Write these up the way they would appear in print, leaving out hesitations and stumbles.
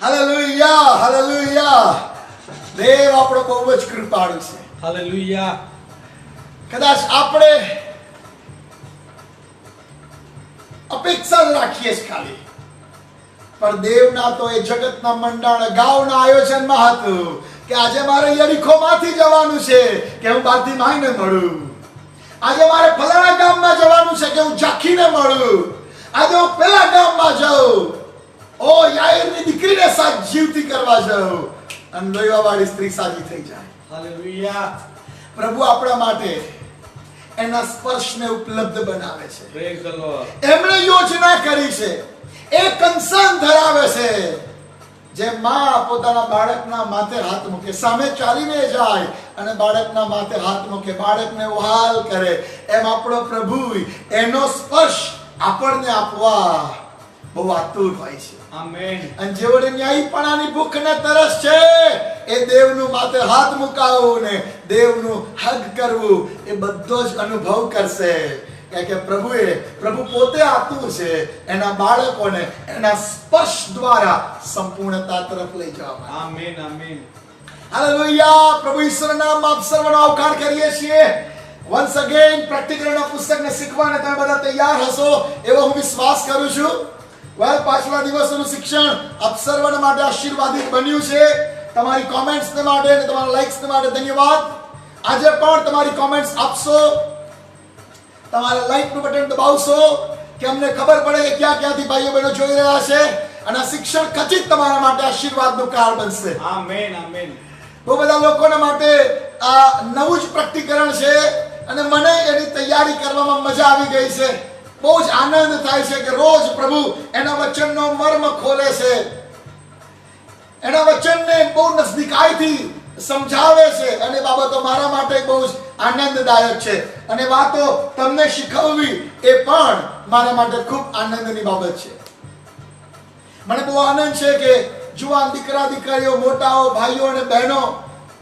Hallelujah, hallelujah. દેવ આપણો બહુ જ કૃપાળુ છે. હાલેલુયા. કદાચ આપણે અપેક્ષા જ રાખીએ છીએ ખાલી, પણ દેવના તો એ જગતના મંડાણ અગાઉના આયોજનમાં હતું કે આજે મારે યરીખોમાંથી જવાનું છે કે હું બાર્તિમાઈને મળું. આજે મારે ફલાણા ગામમાં જવાનું છે કે હું ઝાંખીને મળું. આજે હું પેલા ગામમાં જાઉં, ઓ યાઈરની દીકરીને જીવતી કરવા જાઉં અને લોહીવાળી સ્ત્રી સાજી થઈ જાય. હાલેલુયા. પ્રભુ આપણા માટે એના સ્પર્શને ઉપલબ્ધ બનાવે છે. Praise the lord. એમણે યોજના કરી છે, એ કન્સર્ન ધરાવે છે. જે માં પોતાના બાળકના માથે હાથ મૂકે, સામે ચાલીને જાય અને બાળકના માથે હાથ મૂકે, બાળકને વહાલ કરે, એમ આપણો પ્રભુ એનો સ્પર્શ આપણને આપવા બહુ આતુર હોય છે. આમેન. અને જેઓને ન્યાયીપણાની ભૂખ ને તરસ છે, એ દેવનું માથે હાથ મુકાવવું ને દેવનું હગ કરવું, એ બધો જ અનુભવ કરશે. કે પ્રભુ પોતે આતુર છે એના બાળકોને એના સ્પર્શ દ્વારા સંપૂર્ણતા તરફ લઈ જવા. આમેન. આમેન. હાલેલુયા. પ્રભુ ઈશ્વરના નામમાં આપ સર્વનો આવકાર કરીએ છીએ. વન્સ અગેન પ્રેક્ટિકલના પુસ્તકને શીખવાને તમે બધા તૈયાર હશો એવો હું વિશ્વાસ કરું છું. પાછલા દિવસોનું શિક્ષણ આપ સર્વના માટે આશીર્વાદિત બન્યું છે. તમારી કોમેન્ટ્સ માટે અને તમારા લાઇક્સ માટે ધન્યવાદ. આજે પણ તમારી કોમેન્ટ્સ આપશો, તમારા લાઇક નું બટન દબાવશો કે અમને ખબર પડે કે ક્યાં ક્યાંથી ભાઈઓ બહેનો જોઈ રહ્યા છે, અને આ શિક્ષણ ખચિત તમારા માટે આશીર્વાદનું કારણ બનશે. આમેન. આમેન. બહુ બધા લોકોના માટે આ નવું જ પ્રકટીકરણ છે અને મને એની તૈયારી કરવામાં મજા આવી ગઈ છે. બહુ જ આનંદ થાય છે કે રોજ પ્રભુ એના વચનનો મર્મ ખોલે છે, એના વચનને બહુ નજદીકાઈથી સમજાવે છે, અને બાબતો મારા માટે બહુ જ આનંદદાયક છે. અને વાતો તમને શીખવવી એ પણ મારા માટે ખૂબ આનંદની બાબત છે. મને બહુ આનંદ છે કે જુવાન દીકરા દીકરીઓ, મોટાઓ, ભાઈઓ અને બહેનો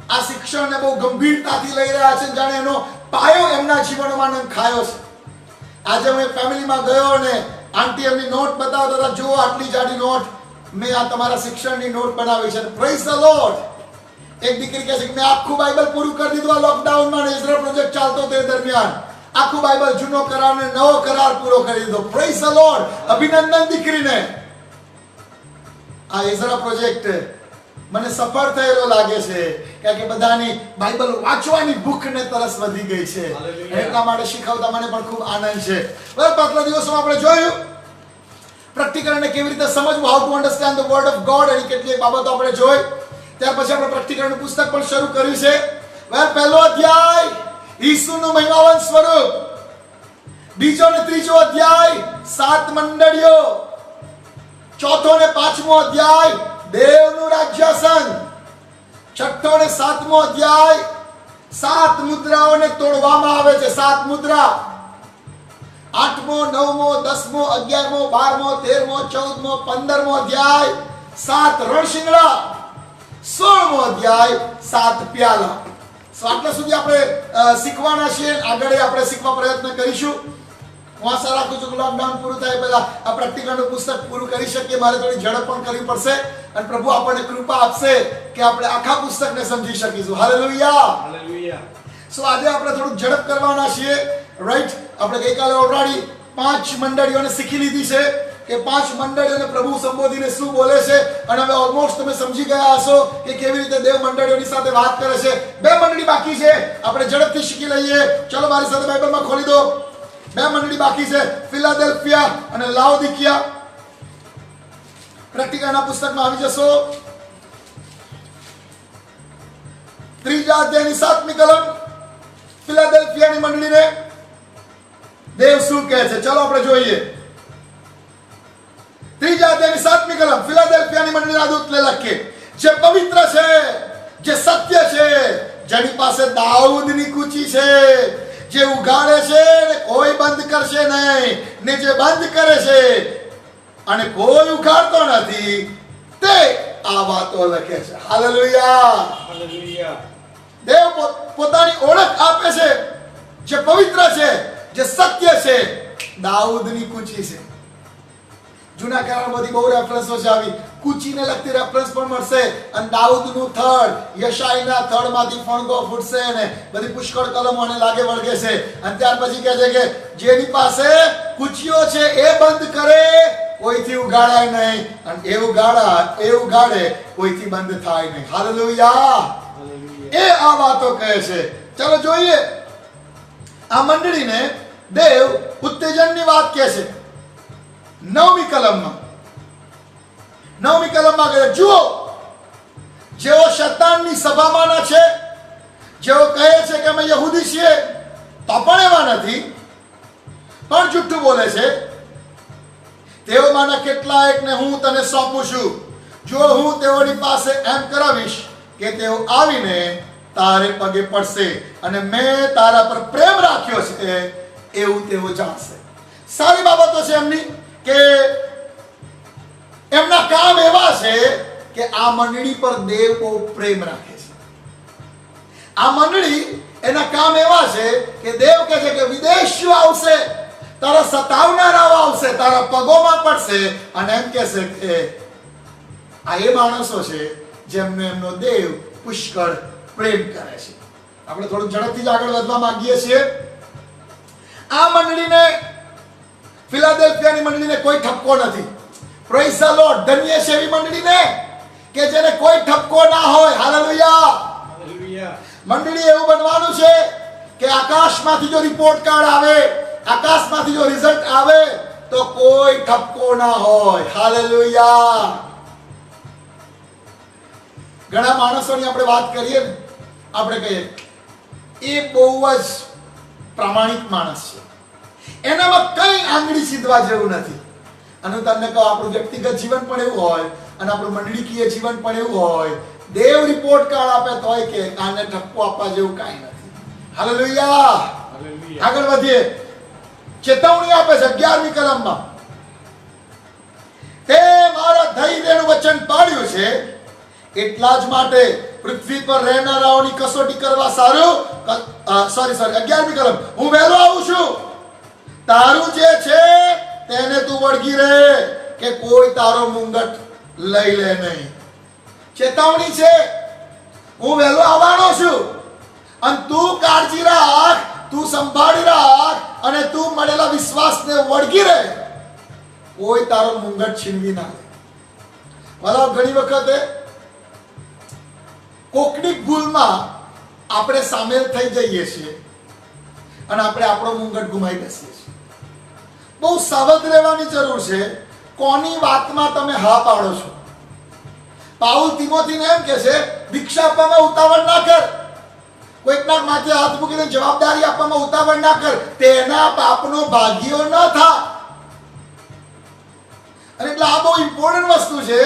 આ શિક્ષણને બહુ ગંભીરતાથી લઈ રહ્યા છે, જાણે એનો પાયો એમના જીવનમાં નંખાયો છે. આજે હું ફેમિલીમાં ગયો અને આંટી એમની નોટ બતાવતા હતા, જુઓ આટલી જાડી નોટ, મેં આ તમારા શિક્ષણની નોટ બનાવી છે. Praise the lord. એક દીકરી કહે છે કે મેં આખું બાઇબલ પૂરું કરી દીધું આ લોકડાઉનમાં, ઇઝરાયલ પ્રોજેક્ટ ચાલતો તે દરમિયાન આખું બાઇબલ જૂનો કરાર ને નવો કરાર પૂરો કરી દીધો. Praise the lord. અભિનંદન દીકરીને. આ ઇઝરાયલ પ્રોજેક્ટ મને સફળ થયેલો લાગે છે, કારણ કે બધાની બાઇબલ વાંચવાની ભૂખ ને તરસ વધી ગઈ છે. એટલા માટે શીખવતા મને પણ ખૂબ આનંદ છે. બરાબર, પાછલા દિવસોમાં આપણે જોયું પ્રેક્ટિકલને કેવી રીતે સમજવું, how to understand the word of God, એની કેટલીક બાબતો આપણે જોઈ. ત્યાર પછી આપણે પ્રેક્ટિકલનું પુસ્તક પણ શરૂ કર્યું છે. પહેલો અધ્યાય ઈસુનું મહિમાવંત સ્વરૂપ, બીજો ને ત્રીજો અધ્યાય 7 મંડળીઓ, ચોથો ને 5મો અધ્યાય દેવનું રાજ્યાસન, છઠ્ઠો ને 7મો અધ્યાય 7 મુદ્રાઓને તોડવામાં આવે છે. 7 મુદ્રા. 8મો, 9મો, 10મો, 11મો, 12મો, 13મો, 14મો, 15મો અધ્યાય 7 રણશિંગડા, 16મો અધ્યાય 7 પ્યાલા. આટલા સુધી આપણે શીખવાના છીએ. આગળ આપણે શીખવા પ્રયત્ન કરીશું. હું આશા રાખું છું કે લોકડાઉન પૂરું થાય પહેલા આ પ્રેક્ટિકલનું પુસ્તક પૂરું કરી શકીએ. મારે થોડી ઝડપ પણ કરવી પડશે અને પ્રભુ આપણને કૃપા આપશે કે આપણે આખા પુસ્તકને સમજી શકીશું. હાલેલુયા. હાલેલુયા. સો આજે આપણે થોડું ઝડપ કરવાના છીએ. રાઈટ. આપણે ગઈકાલે ઓલરેડી 5 મંડળીઓને શીખી લીધી છે કે 5 મંડળીઓને પ્રભુ સંબોધીને શું બોલે છે, અને હવે ઓલમોસ્ટ તમે સમજી ગયા હશો કે કેવી રીતે દેવ મંડળીઓની સાથે વાત કરે છે. 2 મંડળી બાકી છે, આપણે ઝડપથી શીખી લઈએ. ચલો મારી સાથે બાઇબલમાં ખોલી દો. 2 મંડળી બાકી છે, ફિલાડેલ્ફિયા અને લાઓદિકિયા. પ્રેક્ટિકલના પુસ્તકમાં આવી જશો. 3જા અધ્યાયની 7મી કલમ, ફિલાડેલ્ફિયાની મંડળીને દેવ શું કહે છે, ચલો આપણે જોઈએ. 3જા અધ્યાયની 7મી કલમ, ફિલાડેલ્ફિયાની મંડળીના દૂતને લખે, જે પવિત્ર છે, જે સત્ય છે, જેની પાસે દાઉદની કૂચી છે, જે ઉઘાડે છે ને કોઈ બંધ કરશે નહીં, ને જે બંધ કરે છે અને કોઈ ઉઘાડતો નથી, તે આ વાતો લખે છે. હાલેલુયા. હાલેલુયા. દેવ પોતાની ઓળખ આપે છે, જે પવિત્ર છે, જે સત્ય છે, દાઉદની કૂચી છે. જૂના કરારમાંથી બહુ રેફરન્સો છે આવી કૂચીને લગતી રેફરન્સ પણ મળશે. અને દાઉદનું થડ, યશાઈના થડમાંથી ફણગો ફૂટશે ને બધી પુષ્કળ કલમો અને લાગે વળગે છે. અને ત્યાર પછી કહે છે કે જેની પાસે કૂચીઓ છે એ બંધ કરે, કોઈથી ઉગાડાય નહીં, અને એ ઉગાડે કોઈથી બંધ થાય નહીં. હાલેલુયા. એ આ વાતો કહે છે. ચાલો જોઈએ, આ મંડળીને દેવ ઉત્તેજનની વાત કહે છે. 9મી કલમમાં કહે જુઓ, જેઓ શૈતાનની સભામાંના છે, જેઓ કહે છે કે અમે યહૂદી છીએ તો પણ એવા નથી, પણ જુઠ્ઠું બોલે છે, તેઓમાંના કેટલાકને હું તને સોંપું છું. જો હું તેઓની પાસે એમ કરાવીશ કે તેઓ આવીને તારે પગે પડશે અને મેં તારા પર પ્રેમ રાખ્યો છે એવું તેઓ જાણશે. સારી બાબતો છે એમની કે એમના કામ એવા છે કે આ મંડળી પર દેવ બહુ પ્રેમ રાખે છે. આ મંડળી એના કામ એવા છે કે દેવ કહે છે કે વિદેશીઓ આવશે, તારા સતાવનારાઓ આવશે, તારા પગોમાં પડશે, અને એમ કહેશે કે આ એ માણસો છે જેમને એમનો દેવ પુષ્કળ પ્રેમ કરે છે. આપણે થોડું ઝડપથી જ આગળ વધવા માંગીએ છીએ. આ મંડળીને, ફિલાડેલ્ફિયાની મંડળીને કોઈ ઠપકો નથી. Praise the lord. ધન્ય છે એવી મંડળીને કે જેને કોઈ ઠપકો ના હોય. હાલેલુયા. મંડળી એવું બનવાનું છે કે આકાશમાંથી જો રિપોર્ટ કાર્ડ આવે, આકાશમાંથી જો રિઝલ્ટ આવે તો કોઈ ઠપકો ના હોય. હાલેલુયા. ઘણા માણસોની આપણે વાત કરીએ ને, આપણે કહીએ એ બહુ જ પ્રામાણિક માણસ છે, એનામાં કઈ આંગળી સીધવા જેવું નથી. અને હું તમને કહું, આપણું વ્યક્તિગત જીવન પણ એવું હોય અને આપણું મંડળીકીય જીવન પણ એવું હોય. દેવ રિપોર્ટ કાર્ડ આપે તોય કે આને ઠપકો આપવા જેવું કાંઈ નથી. હાલેલુયા. આગળ વધીએ. ચેતવણી આપે છે 11મી કલમમાં. તે મારા ધૈર્યનું વચન પાડ્યું છે, એટલા જ માટે પૃથ્વી પર રહેનારાઓની કસોટી કરવા સારું. 11મી કલમ. હું વહેલો આવું છું, તારું જે છે તેને તું વળગી રહે કે કોઈ તારો મુંગટ લઈ લે નહીં. ચેતવણી છે, હું વહેલો આવવાનો છું અને તું કાળજી રાખ, તું સંભાળી રાખ અને તું મળેલા વિશ્વાસને વળગી રહે, કોઈ તારો મુંગટ છીનવી ના લે. બરાબર. ઘણી વખતે કોકની ભૂલમાં આપણે સામેલ થઈ જઈએ છીએ અને આપણે આપણો મુંગટ ગુમાવી બેસીએ છીએ. બહુ સાવધ રહેવાની જરૂર છે કોની વાતમાં તમે હા પાડો છો. પાઉલ તિમોથીને એમ કહે છે, દીક્ષા આપવામાં ઉતાવળ ના કર, કોઈકના માથે હાથ મૂકીને જવાબદારી આપવામાં ઉતાવળ ના કર, તેના પાપનો ભાગીઓ ન થા. અને એટલે આ બહુ ઇમ્પોર્ટન્ટ વસ્તુ છે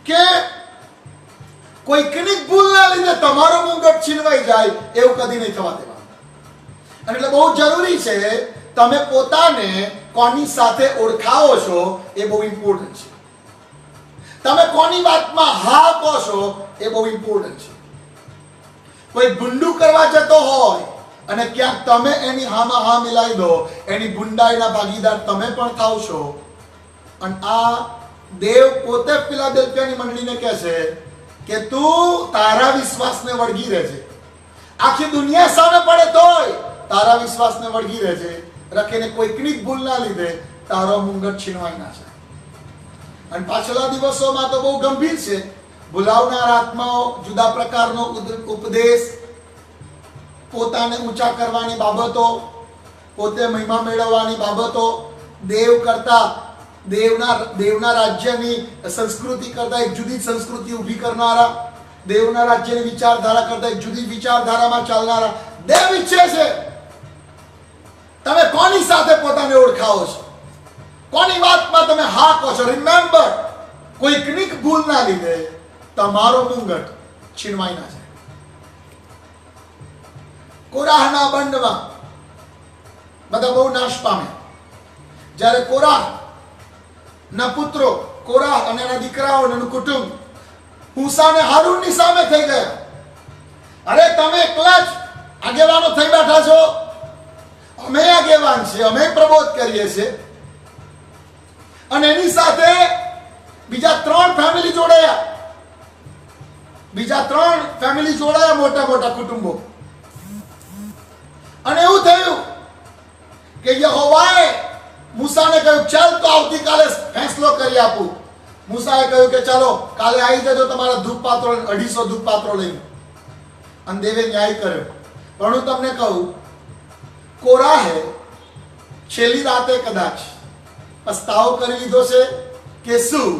કે કોઈકની ભૂલના લીધે તમારો મુંગટ છીનવાઈ જાય એવું કદી નહીં થવા દેવાનું. અને એટલે બહુ જરૂરી છે તમે પોતાને કોની સાથે ઓળખાવો છો એ બહુ ઇમ્પોર્ટન્ટ છે. તમે કોની વાતમાં હા કહો છો એ બહુ ઇમ્પોર્ટન્ટ છે. કોઈ ગુંડું કરવા જતો હોય અને ક્યાંક તમે એની હામાં હા મિલાવી દો, એની ગુંડાઈના ભાગીદાર તમે પણ થાવ છો. અને આ દેવ પોતે ફિલાડેલ્ફિયાની મંડળીને કહે છે કે તું તારા વિશ્વાસને વળગી રહેજે. આખી દુનિયા સામે પડે તોય તારા વિશ્વાસને વળગી રહેજે, રખીને કોઈકની ભૂલના લીધે તારો મુંગટ છીનવાઈ ના જાય. અને પાછલા દિવસોમાં તો બહુ ગંભીર છે. ભૂલાવનાર આત્માઓ, જુદા પ્રકારનો ઉપદેશ, પોતાને ઊંચા કરવાની બાબતો, પોતે મહિમા મેળવવાની બાબતો, દેવ કરતા દેવના રાજ્યની સંસ્કૃતિ કરતા એક જુદી સંસ્કૃતિ ઊભી કરનારા, દેવના રાજ્યની વિચારધારા કરતા એક જુદી વિચારધારામાં ચાલનારા. દેવ ઈચ્છે છે તમે કોની સાથે પોતાને ઓળખાવો છો, કોની વાતમાં તમે હા કહો છો. રિમેમ્બર, કોઈકની ભૂલના લીધે તમારો મુંગટ છીનવાઈ ના જાય. કોરાહના બંડમાં બધા બહુ નાશ પામ્યા. જ્યારે કોરાહ ના પુત્રો, કોરાહ અને એના દીકરાઓ અને એનું કુટુંબ મૂસા અને હારૂનની સામે થઈ ગયા. અરે તમે એકલા જ આગેવાનો થઈ બેઠા છો, અમે આગેવાન છે, અમે પ્રબોધ કરીએ છીએ, અને એની સાથે બીજા 3 ફેમિલી જોડાયા. મોટા મોટા કુટુંબો. અને એવું થયું કે યહોવાએ મૂસાને કહ્યું, ચાલ તો આવતીકાલે ફેંસલો કરી આપું. મૂસાએ કહ્યું કે ચાલો કાલે આવી જજો તમારા ધૂપ પાત્રો 250 ધૂપ પાત્રો લઈને. અને દેવે ન્યાય કર્યો. પણ હું તમને કહું, કોરાહે છેલ્લી રાતે કદાચ પસ્તાવો કરી લીધો છે કે શું,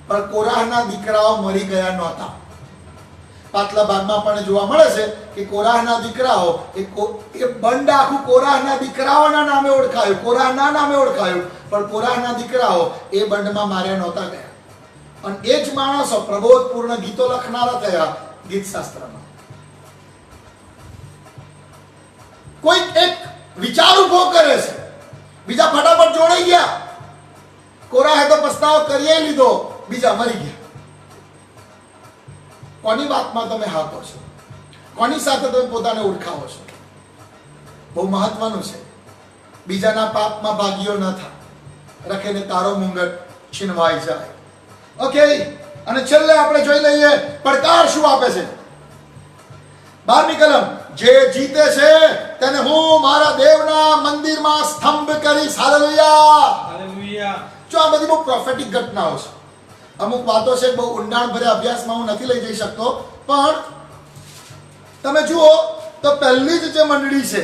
પણ કોરાહના દીકરાઓ મરી ગયા નહોતા. પાછલા ભાગમાં પણ જોવા મળે છે કે કોરાહના દીકરાઓ એ બંડ આખું કોરાહના દીકરાઓના નામે ઓળખાયું, કોરાહના નામે ઓળખાયું, પણ કોરાહના દીકરાઓ એ બંડમાં માર્યા નહોતા ગયા. અને એ જ માણસો પ્રબોધપૂર્ણ ગીતો લખનારા થયા ગીત શાસ્ત્રમાં. કોઈ એક વિચાર ઉભો કરે છે, બીજા ફટાફટ જોડાઈ ગયા. કોરાહે તો પસ્તાવો કરી લીધો, બીજા મરી ગયા. કોની વાતમાં તમે હાથો છો? કોની સાથે તમે પોતાને ઓળખાવો છો? બહુ મહત્વનું છે. બીજાના પાપમાં ભાગીઓ ન થા, રખેને તારો મુંગટ છીનવાઈ જાય. ઓકે, અને છેલ્લે આપણે જોઈ લઈએ પડકાર શું આપે છે. 12મી કલમ, જે જીતે છે તેને હું મારા દેવના મંદિરમાં સ્તંભ કરીશ. Hallelujah, hallelujah. જો આ બધી બહુ પ્રોફેટિક ઘટનાઓ છે. અમુક વાતો છે બહુ ઊંડાણ ભર્યા અભ્યાસમાં હું નથી લઈ જઈ શકતો, પણ તમે જુઓ તો પહેલી જ જે મંડળી છે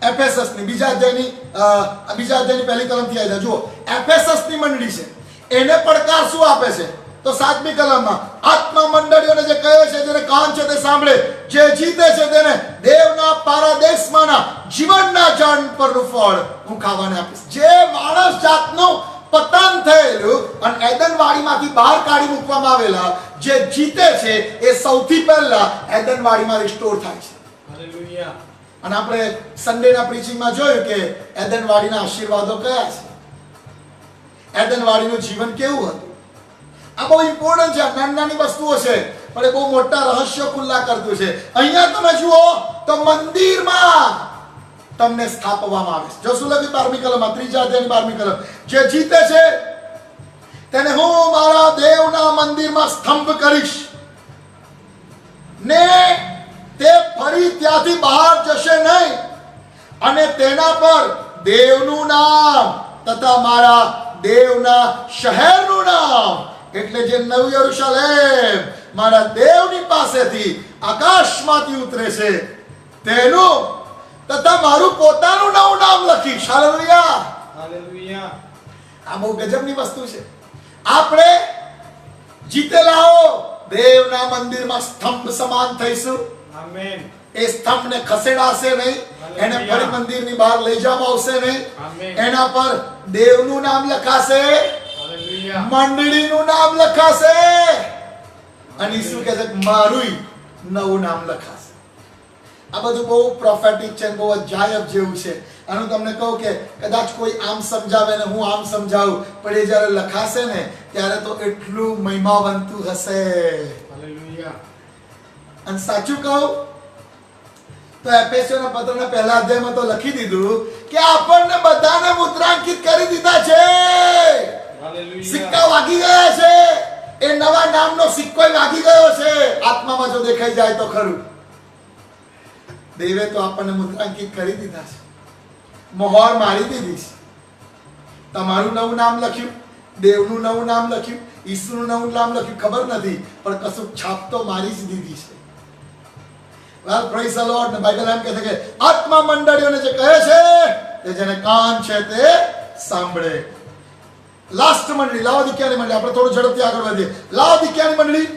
એફેસસની, બીજા અધ્યાયની પહેલી કલમથી આવી જાય. જુઓ, એફેસસની મંડળી છે, એને પડકાર શું આપે છે? તો 7મી કલમમાં આત્મા મંડળીઓને જે કહે છે, જેને કાન છે તે સાંભળે, જે જીતે છે તેને દેવના પારાદેશમાંના જીવનના ઝાડ પરનું ફળ હું ખાવાને આપીશ. જે માણસ જાતનું પતન થયેલું અને એદન વાડીમાંથી બહાર કાઢી મૂકવામાં આવેલા જે જીતે છે એ સૌથી પહેલા એદન વાડીમાં રિસ્ટોર થાય છે. હાલેલુયા. અને આપણે સન્ડેના પ્રીચિંગમાં જોયું કે એદન વાડીના આશીર્વાદો કયા છે, એદન વાડીનું જીવન કેવું હતું. આ બહુ ઇમ્પોર્ટન્ટ છે. નાની નાની વસ્તુઓ છે, પણ એ બહુ મોટા રહસ્યો ખુલ્લા કરતું છે. અહીંયા તમે જુઓ તો મંદિરમાં તમને સ્થાપવામાં આવે છે. જો શું લખ્યું 12મી કલમમાં, 3જા અધ્યાયની 12મી કલમ, જે જીતે છે તેને હું મારા દેવના મંદિરમાં સ્તંભ કરીશ ને તે ફરી ત્યાંથી બહાર જશે નહીં, અને તેના પર દેવનું નામ તથા મારા દેવના શહેરનું નામ, એટલે જે નવું યરુશલેમ મારા દેવની પાસેથી આકાશમાંથી ઉતરે છે તેનું તથા મારું પોતાનું નવું નામ લખીશ. Hallelujah, hallelujah. આ બહુ ગજબની વસ્તુ છે. આપણે જીતેલાઓ દેવના મંદિરમાં સ્તંભ સમાન થઈશું. આમેન. એ સ્તંભને ખસેડાશે નહીં, એને ફરી મંદિરની બહાર લઈ જવામાં આવશે નહીં. આમેન. એના પર દેવનું નામ લખાશે, હાલેલુયા. મંડળીનું નામ લખાશે, અને શું કહે છે, મારું નવું નામ લખાશે. આ બધું બહુ પ્રોફેટિક છે, બહુ અજાયબ જેવું છે. અને હું તમને કહું કે કદાચ કોઈ આમ સમજાવે ને હું આમ સમજાવું, પણ એ જ્યારે લખાશે ને ત્યારે તો એટલું મહિમાવંતું હશે. હાલેલુયા. અને સાચું કહું તો એફેસીઓના પત્રના પહેલા અધ્યાયમાં તો લખી દીધું કે આપણને બધાને મુદ્રાંકિત કરી દીધા છે. હાલેલુયા. સિક્કા વાગી ગયા છે. એ નવા નામનો સિક્કો વાગી ગયો છે. આત્મામાં જો દેખાઈ જાય તો ખરું. દેવે તો આપણને મુદ્રાંકિત કરી દીધા છે, મોહર મારી દીધી છે. તમારું નવું નામ લખ્યું, દેવનું નવું નામ લખ્યું, ઈસુનું નવું નામ લખ્યું, ખબર નથી, પણ કશું છાપ તો મારી જ દીધી છે. વેલ પ્રેઝ ધ લોર્ડ. બાઇબલ એમ કહે છે કે આત્મા મંડળીઓને જે કહે છે તે જેને કાન છે તે સાંભળે. લાસ્ટ મંડળી લાવોદિકીયાની મંડળી, આપણે થોડું ઝડપથી આગળ વધીએ. લાવોદિકીયાની મંડળી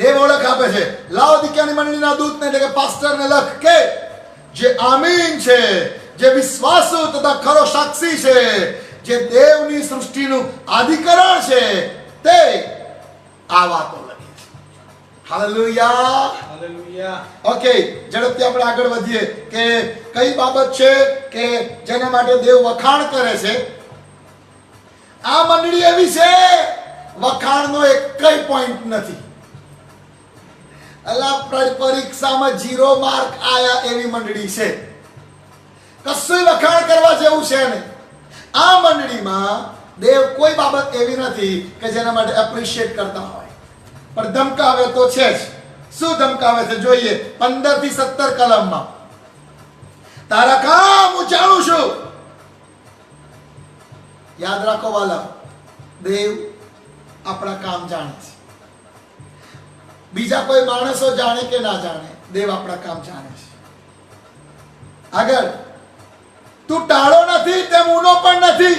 દેવ ઓળખ આપે છે. લાવોદિકીયાની મંડળીના દૂતને એટલે કે પાસ્ટરને લખ કે જે આમીન છે, જે વિશ્વાસુ તથા ખરો સાક્ષી છે, જે દેવની સૃષ્ટિનું આધિકરણ છે, તે આ વાતો લખી છે. Hallelujah, hallelujah. ઓકે, ઝડપથી આપણે આગળ વધીએ કે કઈ બાબત છે કે જેના માટે દેવ વખાણ કરે છે. આ મંડળી એવી છે વખાણનો એક કઈ પોઈન્ટ નથી. અલા પરીક્ષામાં 0 માર્ક આયા એવી મંડળી છે. કશું વખાણ કરવા જેવું છે ને. આ મંડળીમાં દેવ કોઈ બાબત એવી નથી કે જેના માટે એપ્રિશિએટ કરતા હોય, પણ ધમકાવે તો છે જ. શું ધમકાવે છે જોઈએ 15 થી 17 કલમમાં. તારા કામ હું જાણું છું. યાદ રાખો વાલા, દેવ આપણા કામ જાણે છે. બીજા કોઈ માણસો જાણે કે ના જાણે, દેવ આપણા કામ જાણે છે. આગળ, તું ટાળો નથી તેમ ઊનો પણ નથી.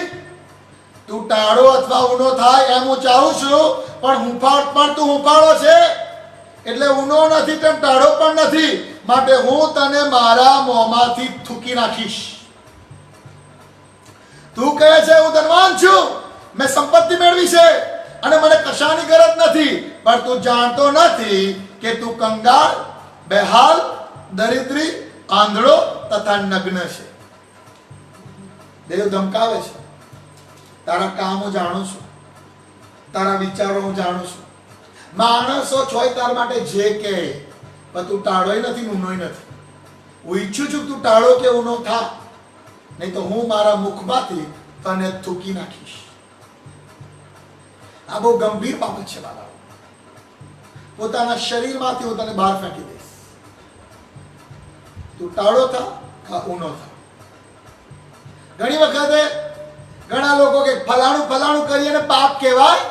તું ટાળો અથવા ઊનો થાય એમ હું ચાહું છું, પણ તું હુંફાળો છે એટલે ઊનો નથી તેમ ટાળો પણ નથી. માટે હું તને મારા મોંમાંથી થૂકી નાખીશ. તું કહે છે હું ધનવાન છું, મેં સંપત્તિ મેળવી છે અને મને કશાની ગરજ નથી, પણ તું જાણતો નથી કે તું કંગાળ, બેહાલ, દરિદ્રી, આંધળો તથા નગ્ન છે. દેવ ધમકાવે છે. તારા કામ હું જાણું છું, તારા વિચારો હું જાણું છું. માણસો છોય તાર માટે જે કહે, પણ તું ટાળોય નથી, ઊનોય નથી. હું ઈચ્છું છું તું ટાળો કે ઊનો થા, નહીં તો હું મારા મુખમાંથી તને થૂકી નાખીશ. આ બહુ ગંભીર બાબત છે બાબા. પોતાના શરીરમાંથી હું તને બહાર ફેંકી દઈશ. તું ટાળો થા કા ઊનો થા. ઘણી વખતે ઘણા લોકો કે ફલાણું કરીએ ને પાપ કહેવાય,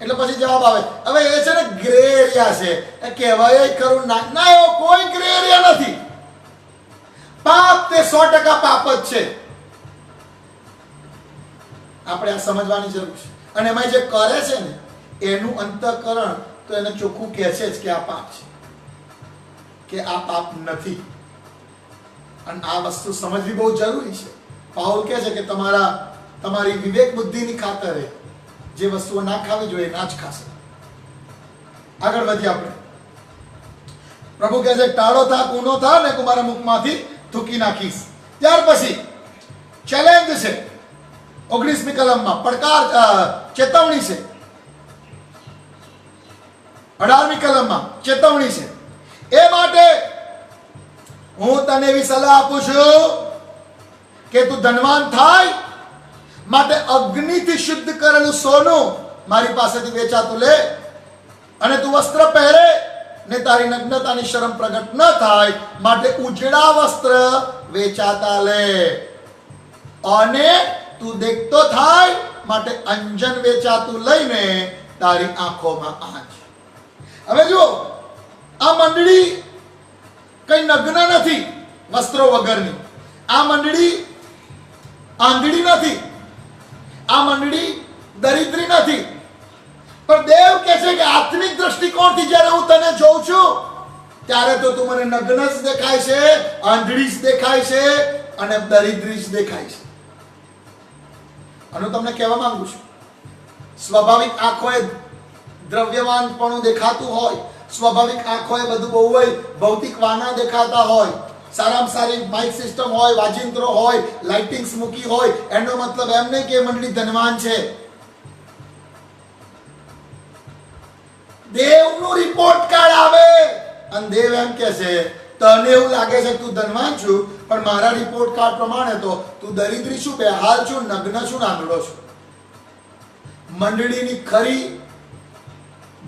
એટલે પછી જવાબ આવે હવે એ છે ને ગ્રે એરિયા છે, એ કહેવાય ખરું ના. એવો કોઈ ગ્રે એરિયા નથી. પાપ તે 100% પાપ જ છે. આપણે આ સમજવાની જરૂર છે. અને એમાં જે કરે છે ને એનું અંતઃકરણ તો એને ચોખ્ખું કહે છે જ કે આ પાપ છે, કે આ પાપ નથી. અને આ વસ્તુ સમજવી બહુ જરૂરી છે. પાઉલ કહે છે કે તમારી વિવેક બુદ્ધિની ખાતરે જે વસ્તુઓ ના ખાવી જોઈએ ના જ ખાશે. આગળ વધીએ આપણે. પ્રભુ કહે છે ટાળો થા, ઊનો થા ને મારા મુખમાંથી થૂકી નાખીશ. ત્યાર પછી ચેલેન્જ છે 19મી કલમમાં, પડકાર, ચેતવણી છે. 18મી કલમમાં ચેતવણી છે. એ માટે હું તને એવી સલાહ આપું છું કે તું ધનવાન થાય, માટે અગ્નિથી શુદ્ધ કરેલું સોનું મારી પાસેથી વેચાતું લે, અને તું વસ્ત્ર પહેરે ને તારી નગ્નતાની શરમ પ્રગટ ન થાય, માટે ઉજળા વસ્ત્ર વેચાતા લે. અને તું દેખતો થાય, માટે અંજન વેચાતું લઈને તારી આંખોમાં આંચ. હવે જો આ મંડળી કઈ નગ્ન નથી વસ્ત્રો વગરની. આ મંડળી આંધળી નથી. આ મંડળી દરિદ્રી નથી. પણ દેવ કહે છે કે આત્મિક દ્રષ્ટિકોણથી જ્યારે હું તને જોઉં છું ત્યારે તો તું મને નગ્ન જ દેખાય છે, આંધળી જ દેખાય છે અને દરિદ્રી જ દેખાય છે. અને હું તમને કહેવા માંગુ છું, સ્વાભાવિક આંખોએ દ્રવ્યવાનપણું દેખાતું હોય, સ્વાભાવિક આંખોએ બધું બહુ હોય ભૌતિક વાના દેખાતા હોય, સારામાં સારી માઇક સિસ્ટમ હોય, વાજિંત્રો હોય, લાઇટિંગ્સ મૂકી હોય, એનો મતલબ એમ નહીં કે મંડળી ધનવાન છે. દેવનું રિપોર્ટ કાર્ડ આવે અને દેવ એમ કહે છે તને એવું લાગે છે તું ધનવાન છું, પણ મારા રિપોર્ટ કાર્ડ પ્રમાણે તો તું દરિદ્રી છું, બેહાલ છું, નગ્ન છું, આંધળો છું. મંડળીની ખરી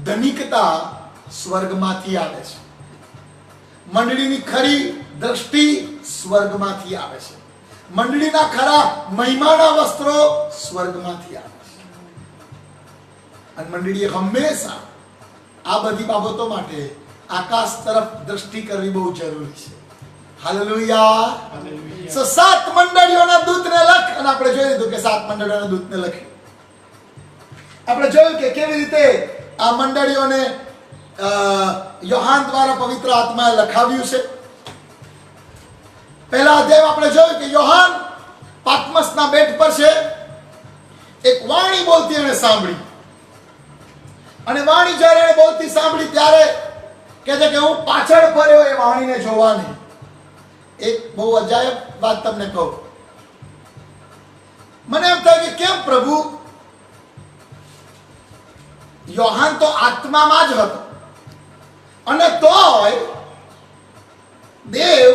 ધનિકતા સ્વર્ગમાંથી આવે છે. મંડળીની ખરી દ્રષ્ટિ સ્વર્ગમાંથી આવે છે. મંડળીના ખરા મહિમાના વસ્ત્રો સ્વર્ગમાંથી આવે છે. અને મંડળીએ હંમેશા આ બધી બાબતો માટે આકાશ તરફ દ્રષ્ટિ કરવી બહુ જરૂરી છે. હાલેલુયા. સો 7 મંડળીઓના દૂતને લખ. અને આપણે જોઈ લીધું કે 7 મંડળીઓના દૂતને લખ્યું. આપણે જોયું કે કેવી રીતે આ મંડળીઓને યોહાન દ્વારા પવિત્ર આત્માએ લખાવ્યું છે. પહેલા અધ્યાય આપણે જોયું કે યોહાન પાત્મસના બેટ પર છે. એક વાણી બોલતી એને સાંભળી, અને વાણી જ્યારે એને બોલતી સાંભળી ત્યારે કહે છે કે હું પાછળ ફર્યો એ વાણીને જોવાની. એક બહુ અજાયબ વાત તમને કહું. મને એમ થાય કે કેમ પ્રભુ, યોહાન તો આત્મામાં જ હતો, અને તોય દેવ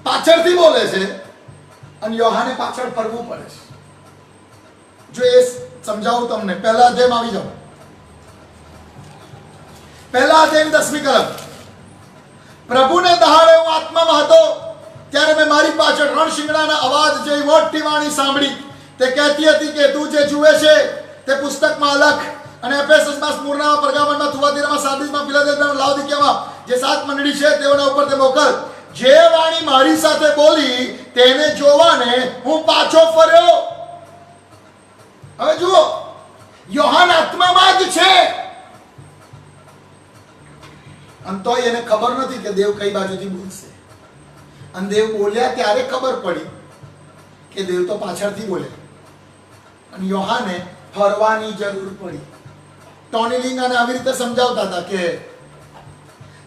પાછળથી બોલે છે અને યોહાને પાછળ ફરવું પડે છે. જો એ સમજાવું તમને. પહેલા અધ્યાયમાં આવી જાઓ. પહેલા અધ્યાયની 10મી કલમ. પ્રભુને દહાડે હું આત્મામાં હતો ત્યારે મેં મારી પાછળ રણશિંગડાના અવાજ જેવી મોટી વાણી સાંભળી. તે કહેતી હતી કે તું જે જુએ છે તે પુસ્તકમાં લખ અને એફેસસમાં, સ્મુર્નામાં, પર્ગામનમાં, થુઆતીરામાં, સાર્દિસમાં, ફિલાદેલ્ફિયામાં, લાઉદિકિયામાં જે 7 મંડળી છે તેઓના ઉપર તે મોકલ. જે વાણી મારી સાથે બોલી તેને જોવાને હું પાછો ફર્યો. હવે જુઓ, યોહાન આત્મામાં જ છે અને તોય એને ખબર નથી કે દેવ કઈ બાજુથી બોલશે. અને દેવ બોલ્યા ત્યારે ખબર પડી કે દેવ તો પાછળથી બોલે. અને યોહાને ફરવાની જરૂર પડી. ટોની લિંગ આને આવી રીતે સમજાવતા હતા કે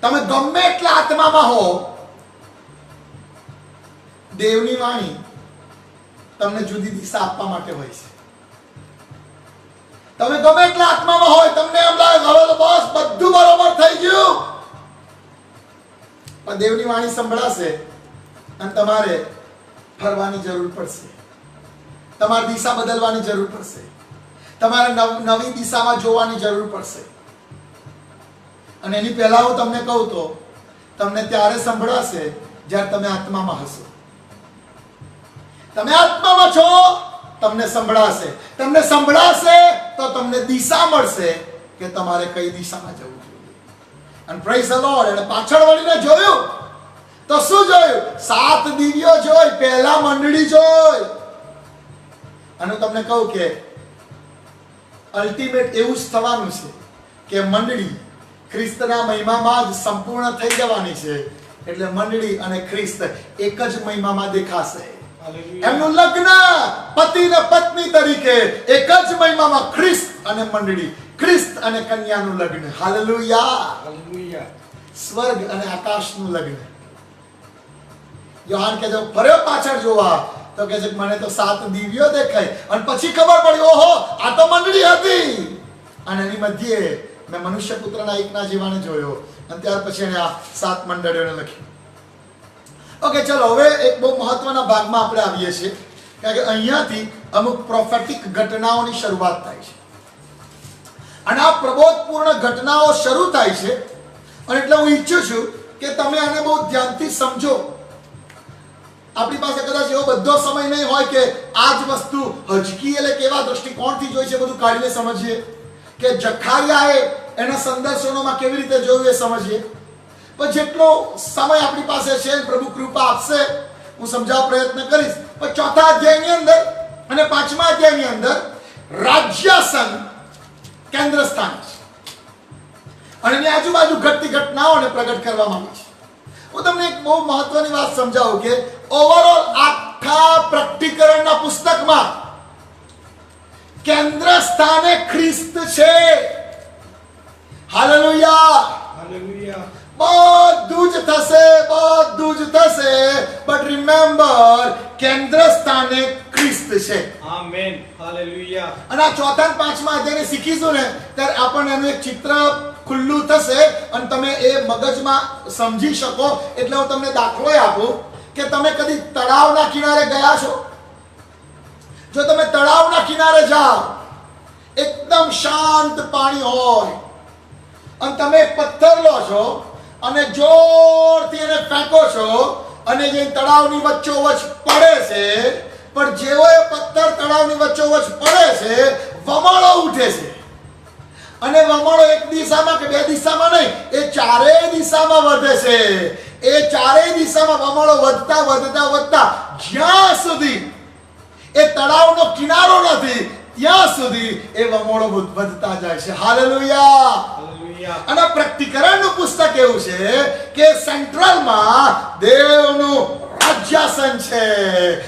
તમે ગમે એટલા આત્મામાં હો, દેવની વાણી તમને જુદી દિશા આપવા માટે હોય છે. તમે ગમે એટલા આત્મામાં હોય, તમને એમ લાગે હવે તો બસ બધું બરોબર થઈ ગયું, પણ દેવની વાણી સંભળાશે અને તમારે ફરવાની જરૂર પડશે. તમારે દિશા બદલવાની જરૂર પડશે. તમારે નવી દિશામાં જોવાની જરૂર પડશે. અને એની પહેલા હું તમને કહું તો તમને ત્યારે સંભળાશે જ્યારે તમે આત્મામાં હશો. તમે આત્મામાં છો, તમને સંભળાશે. તમને સંભળાશે તો તમને દિશા મળશે કે તમારે કઈ દિશામાં જવું જોઈએ. અને પ્રેઝ ધ લોર્ડ. અને પાછળ વળીને જોયું તો શું જોયું? 7 દિવ્યો જોઈ, પહેલા મંડળી જોઈ. અને હું તમને કહું કે અલ્ટિમેટ એવું જ થવાનું છે કે મંડળી ખ્રિસ્તના મહિમામાં જ સંપૂર્ણ થઈ જવાની છે. એટલે મંડળી અને ખ્રિસ્ત એક જ મહિમામાં દેખાશે. એમનું લગ્ન પતિ અને પત્ની તરીકે એક જ મહિમામાં ખ્રિસ્ત અને મંડળી, ખ્રિસ્ત અને કન્યાનું લગ્ન. Hallelujah, hallelujah. સ્વર્ગ અને આકાશનું લગ્ન. યોહાન કે જો ફર્યો પાછળ જોવા તો કે છે મને તો 7 દિવ્યો દેખાય. અને પછી ખબર પડી ઓહો આ તો મંડળી હતી. અને એની મધ્યે મેં મનુષ્ય પુત્રના એકના જીવાને જોયો. અને ત્યાર પછી એને આ 7 મંડળીઓને લખ્યું. ઓકે, ચલો હવે એક બહુ મહત્વના ભાગમાં આપણે આવીએ છીએ, કારણ કે અહીંયાથી અમુક પ્રોફેટિક ઘટનાઓની શરૂઆત થાય છે. અને આ પ્રબોધપૂર્ણ ઘટનાઓ શરૂ થાય છે. અને એટલે હું ઈચ્છું છું કે તમે આને બહુ ધ્યાનથી સમજો. આપણી પાસે કદાચ એવો બધો સમય નહીં હોય કે આ જ વસ્તુ હજકી એટલે કેવા દ્રષ્ટિકોણથી જોઈ છે બધું કાઢીને સમજીએ, કે જખારિયાએ એના સંદર્શનોમાં કેવી રીતે જોયું એ સમજીએ. પણ જેટલો સમય આપણી પાસે છે, પ્રભુ કૃપા આપશે, હું સમજાવવા પ્રયત્ન કરીશ. પણ 4થા અધ્યાયની અંદર અને 5મા અધ્યાયની અંદર રાજ્યાસન કેન્દ્ર સ્થાન છે અને એની આજુબાજુ ઘટતી ઘટનાઓને પ્રગટ કરવામાં આવી છે. હું તમને એક બહુ મહત્વની વાત સમજાવું કે ઓવરઓલ આખા પ્રકટીકરણના પુસ્તકમાં કેન્દ્ર સ્થાને ખ્રિસ્ત છે. Hallelujah, hallelujah. બધું જ થશે, બધું જ થશે, બટ રિમેમ્બર કેન્દ્ર સ્થાને ખ્રિસ્ત છે. આમેન. હાલેલુયા. અને આ 4થા અને 5મા અધ્યાયને શીખીશું ને ત્યારે આપણને એનું એક ચિત્ર ખુલ્લું થશે અને તમે એ મગજમાં સમજી શકો. એટલે હું તમને દાખલો આપું કે તમે કદી તળાવના કિનારે ગયા છો? જો તમે તળાવના કિનારે જાઓ, એકદમ શાંત પાણી હોય અને તમે પથ્થર લો છો અને જોરથી એને ફેંકો છો અને જે તળાવની વચ્ચોવચ પડે છે, પણ જેવો એ પથ્થર તળાવની વચ્ચોવચ પડે છે, વમાળો ઉઠે છે. અને વમાળો એક દિશામાં કે બે દિશામાં નહીં, એ ચારેય દિશામાં વધે છે. એ ચારેય દિશામાં વમાળો વધતા વધતા વધતા જ્યાં સુધી એ તળાવનો કિનારો નથી ત્યાં સુધી એ વમાળો વધતા જાય છે. હાલેલુયા. અને પ્રકટીકરણનું પુસ્તક એવું છે કે સેન્ટ્રલમાં દેવનું રાજ્યાસન છે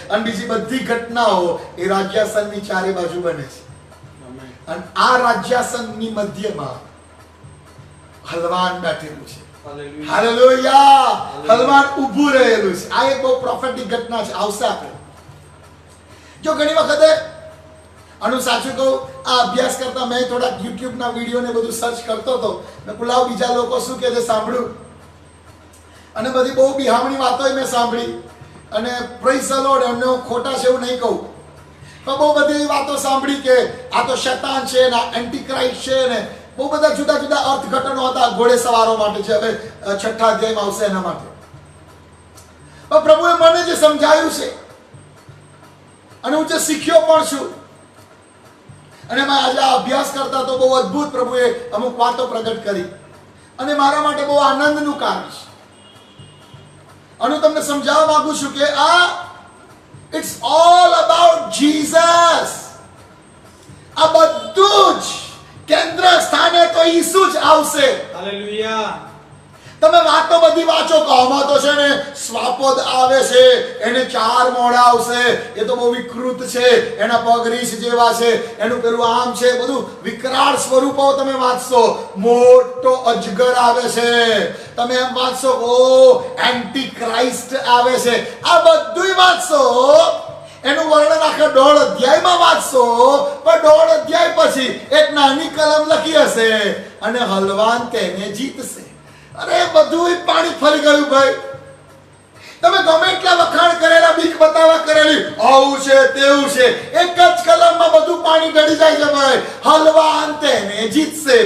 અને બીજી બધી ઘટનાઓ એ રાજ્યાસનની ચારે બાજુ બને છે. અને આ રાજ્યાસનની મધ્યમાં હલવાન બેઠેલું છે. હાલેલુયા. હલવાન ઊભું રહેલું છે. આ એક બહુ પ્રોફેટિક ઘટના છે. આવશે આપણે જો ઘણી વખતે આનું સાચું કહું, આ અભ્યાસ કરતા મેં થોડા યુટ્યુબના વિડીયો ને બધું સર્ચ કરતો હતો. મેં પુલાવ બીજા લોકો શું કહે છે સાંભળ્યું અને બધી બહુ બિહામણી વાતો મેં સાંભળી. અને પ્રેઝ ધ લોર્ડ, એમને હું ખોટા છે એવું નહીં કહું, પણ બહુ બધી વાતો સાંભળી કે આ તો શૈતાન છે ને એન્ટીક્રાઇસ્ટ છે ને બહુ બધા જુદા જુદા અર્થઘટનો હતા ઘોડે સવારો માટે છે. હવે 6ઠા અધ્યાયમાં આવશે એના માટે. પણ પ્રભુએ મને જે સમજાયું છે અને હું જે શીખ્યો પણ છું અને મેં આજે આ અભ્યાસ કરતા તો બહુ અદ્ભુત પ્રભુએ અમુક વાતો પ્રગટ કરી અને મારા માટે બહુ આનંદનું કાર્ય છે. અને હું તમને સમજાવવા માંગુ છું કે આ ઇટ્સ ઓલ અબાઉટ જીસસ. આ બધું જ કેન્દ્ર સ્થાને તો ઈસુ જ આવશે. હાલેલુયા. તમે વાતો બધી વાંચો કહમાં તો છે ને સ્વાપોદ આવે છે, એને 4 મોઢા આવશે, એ તો બહુ વિકૃત છે, એના પગ રીછ જેવા છે, એનું પેલું આમ છે, બધું વિકરાળ સ્વરૂપો તમે વાંચશો. મોટો અજગર આવે છે, તમે એમ વાંચશો ઓ એન્ટી ક્રાઇસ્ટ આવે છે. આ બધુંય વાંચશો, એનું વર્ણન આખા 1.5 અધ્યાયમાં વાંચશો, પણ 1.5 અધ્યાય પછી એક નાની કલમ લખી હશે અને હલવાન તેને જીતશે. અરે બધું પાણી ફરી ગયું ભાઈ. તમે ગમે એટલા વખાણ કરેલા, બીક બતાવવા કરેલી, આવું છે તેવું છે, એક જ કલમમાં બધું પાણી ઢળી જાય છે ભાઈ. હલવાન તેને જીતશે.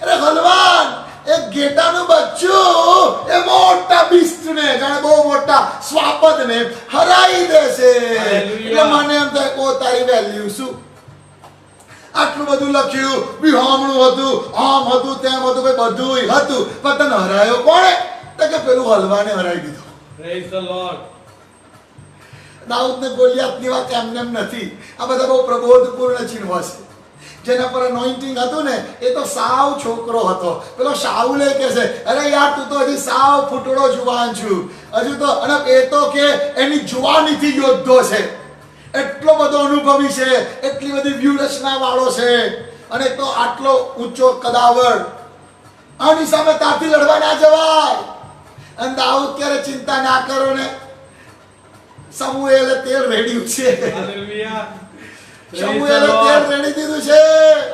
અરે હલવાન એક ઘેટાનું બચ્ચું એ મોટા બીસ્ટને, જાણે બહુ મોટા સ્વાપદને હરાઈ દેશે. એટલે મને એમ થાય ઓ તારી વેલ્યુ શું? આટલું બધું લખ્યું, વિહામણું હતું, આમ હતું, તેમ હતું, ભાઈ બધું હતું, પણ તને હરાયો કોણે? તો કે પેલું હલવાને હરાઈ દીધો. Praise the lord. દાઉદ ને ગોલિયાતની વાત એમને એમ નથી. આ બધા બહુ પ્રબોધપૂર્ણ ચિહ્નો છે. જેના પર અનોઇન્ટિંગ હતું ને એ તો સાવ છોકરો હતો. પેલો શાઉલે કહે છે અરે યાર તું તો હજી સાવ ફૂટડો જુવાન છું, હજુ તો. અને એ તો કે એની જુવાનીથી યોદ્ધો છે, એટલો બધો અનુભવી છે, એટલી બધી વ્યૂહરચના વાળો છે, અને તો આટલો ઊંચો કદાવર. આની સામે તારથી લડવા ના જવાય. અને દાઉદ ક્યારે ચિંતા ના કરો ને, સમુએલે તેલ રેડ્યું છે. હાલેલુયા. સમુએલે તેલ રેડી દીધું છે.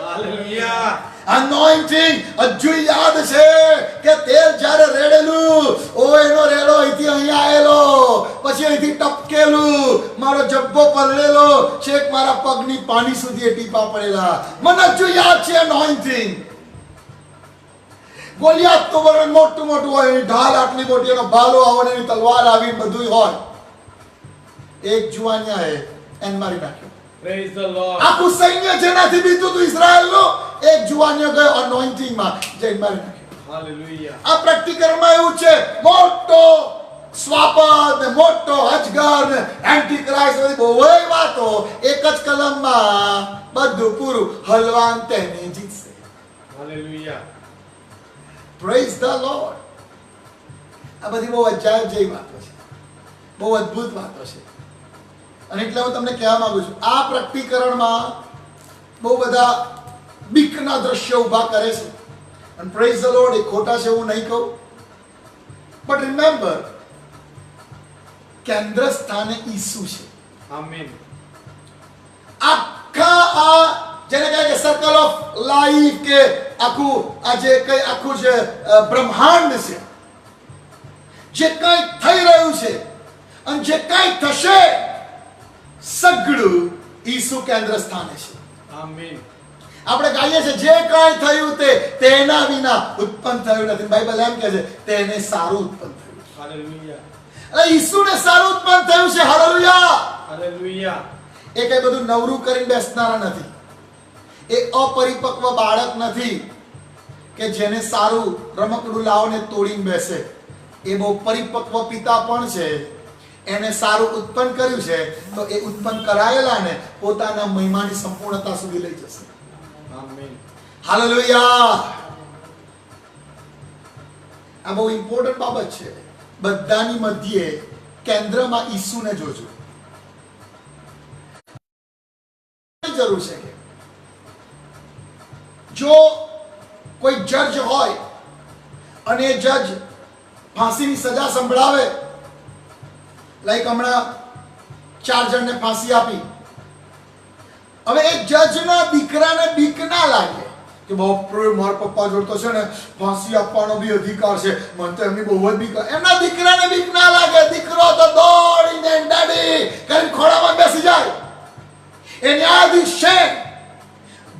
હાલેલુયા. અનોઇન્ટિંગ હજુ યાદ છે કે તેલ જ્યારે રેડેલું, ઓ એનો રેડો અહીંથી અહીંયા આવેલો, પછી અહીંથી ટપકેલું, મારો જબ્બો પલળેલો, છેક મારા પગની પાની સુધી એ ટીપા પડેલા. મને હજુ યાદ છે અનોઇન્ટિંગ. ગોલિયાત તો વર્ણન મોટું મોટું હોય, એની ઢાલ આટલી મોટી, એનો ભાલો આવે, એની તલવાર આવી, બધું હોય. એક જુવાનિયાએ એને મારી નાખ્યો. Praise the lord. આખું સૈન્ય જેનાથી બીતું હતું ઇઝરાયલનું, એક જુવાનિયો ગયો અનોઇન્ટિંગમાં જઈને મારી નાખ્યો. હાલેલુયા. આ પ્રેક્ટિકલમાં એવું છે, મોટો સ્વાપદ ને મોટો અજગર ને એન્ટીક્રાઇસ્ટ બધી બહુ વાતો એક જ કલમમાં, બધું પૂરું. હલવાન તેને જીતશે. હાલેલુયા. Praise the lord. આ બધી બહુ અજાયબ જેવી વાતો છે, બહુ અદ્ભુત વાતો છે. અને એટલે હું તમને કહેવા માંગુ છું, આ પ્રકટીકરણમાં બહુ બધા બીકના દ્રશ્યો ઊભા કરે છે. અને પ્રેઝ ધ લોર્ડ, એ ખોટા છે હું નહીં કહું, બટ રિમેમ્બર કેન્દ્ર સ્થાને ઈસુ છે. આમેન. આખા આ જેને કહે કે સર્કલ ઓફ લાઈફ, કે આખું આ જે કઈ આખું છે બ્રહ્માંડ છે, જે કઈ થઈ રહ્યું છે અને જે કઈ થશે, સગળું ઈસુ કેન્દ્ર સ્થાને છે. આમેન. આપણે કહીએ છીએ જે કાંઈ થયું તે તેના વિના ઉત્પન્ન થયું નથી. બાઇબલ એમ કહે છે તેને સારું ઉત્પન્ન થયું. હાલેલુયા. એટલે ઈસુને સારું ઉત્પન્ન થયું છે. હાલેલુયા. હાલેલુયા. એ કઈ બધું નવરું કરીને બેસનારા નથી. એ અપરિપક્વ બાળક નથી કે જેને સારું રમકડું લાવો ને તોડીને બેસે. એ બહુ પરિપક્વ પિતા પણ છે. એને સારું ઉત્પન્ન કર્યું છે તો એ ઉત્પન્ન કરાયેલાને પોતાના મહિમાની સંપૂર્ણતા સુધી લઈ જશે. આમેન. હાલેલુયા. આ બહુ ઇમ્પોર્ટન્ટ બાબત છે. બધાની મધ્યે કેન્દ્રમાં ઈસુને જોજો. જરૂર છે કે જો કોઈ જજ હોય અને એ જજ ફાંસીની સજા સંભળાવે, લાઈક હમણાં 4 જણને ફાંસી આપી, હવે એ જજના દીકરાને બીક ના લાગે કે બાપરે મારા પપ્પા જોડતો છે ને ફાંસી આપવાનો બી અધિકાર છે, મને તો એમની બહુ જ બીક. એમના દીકરાને બીક ના લાગે. દીકરો તો દોડીને દાડી કરીને ખોળામાં બેસી જાય. એ ન્યાયાધીશ છે.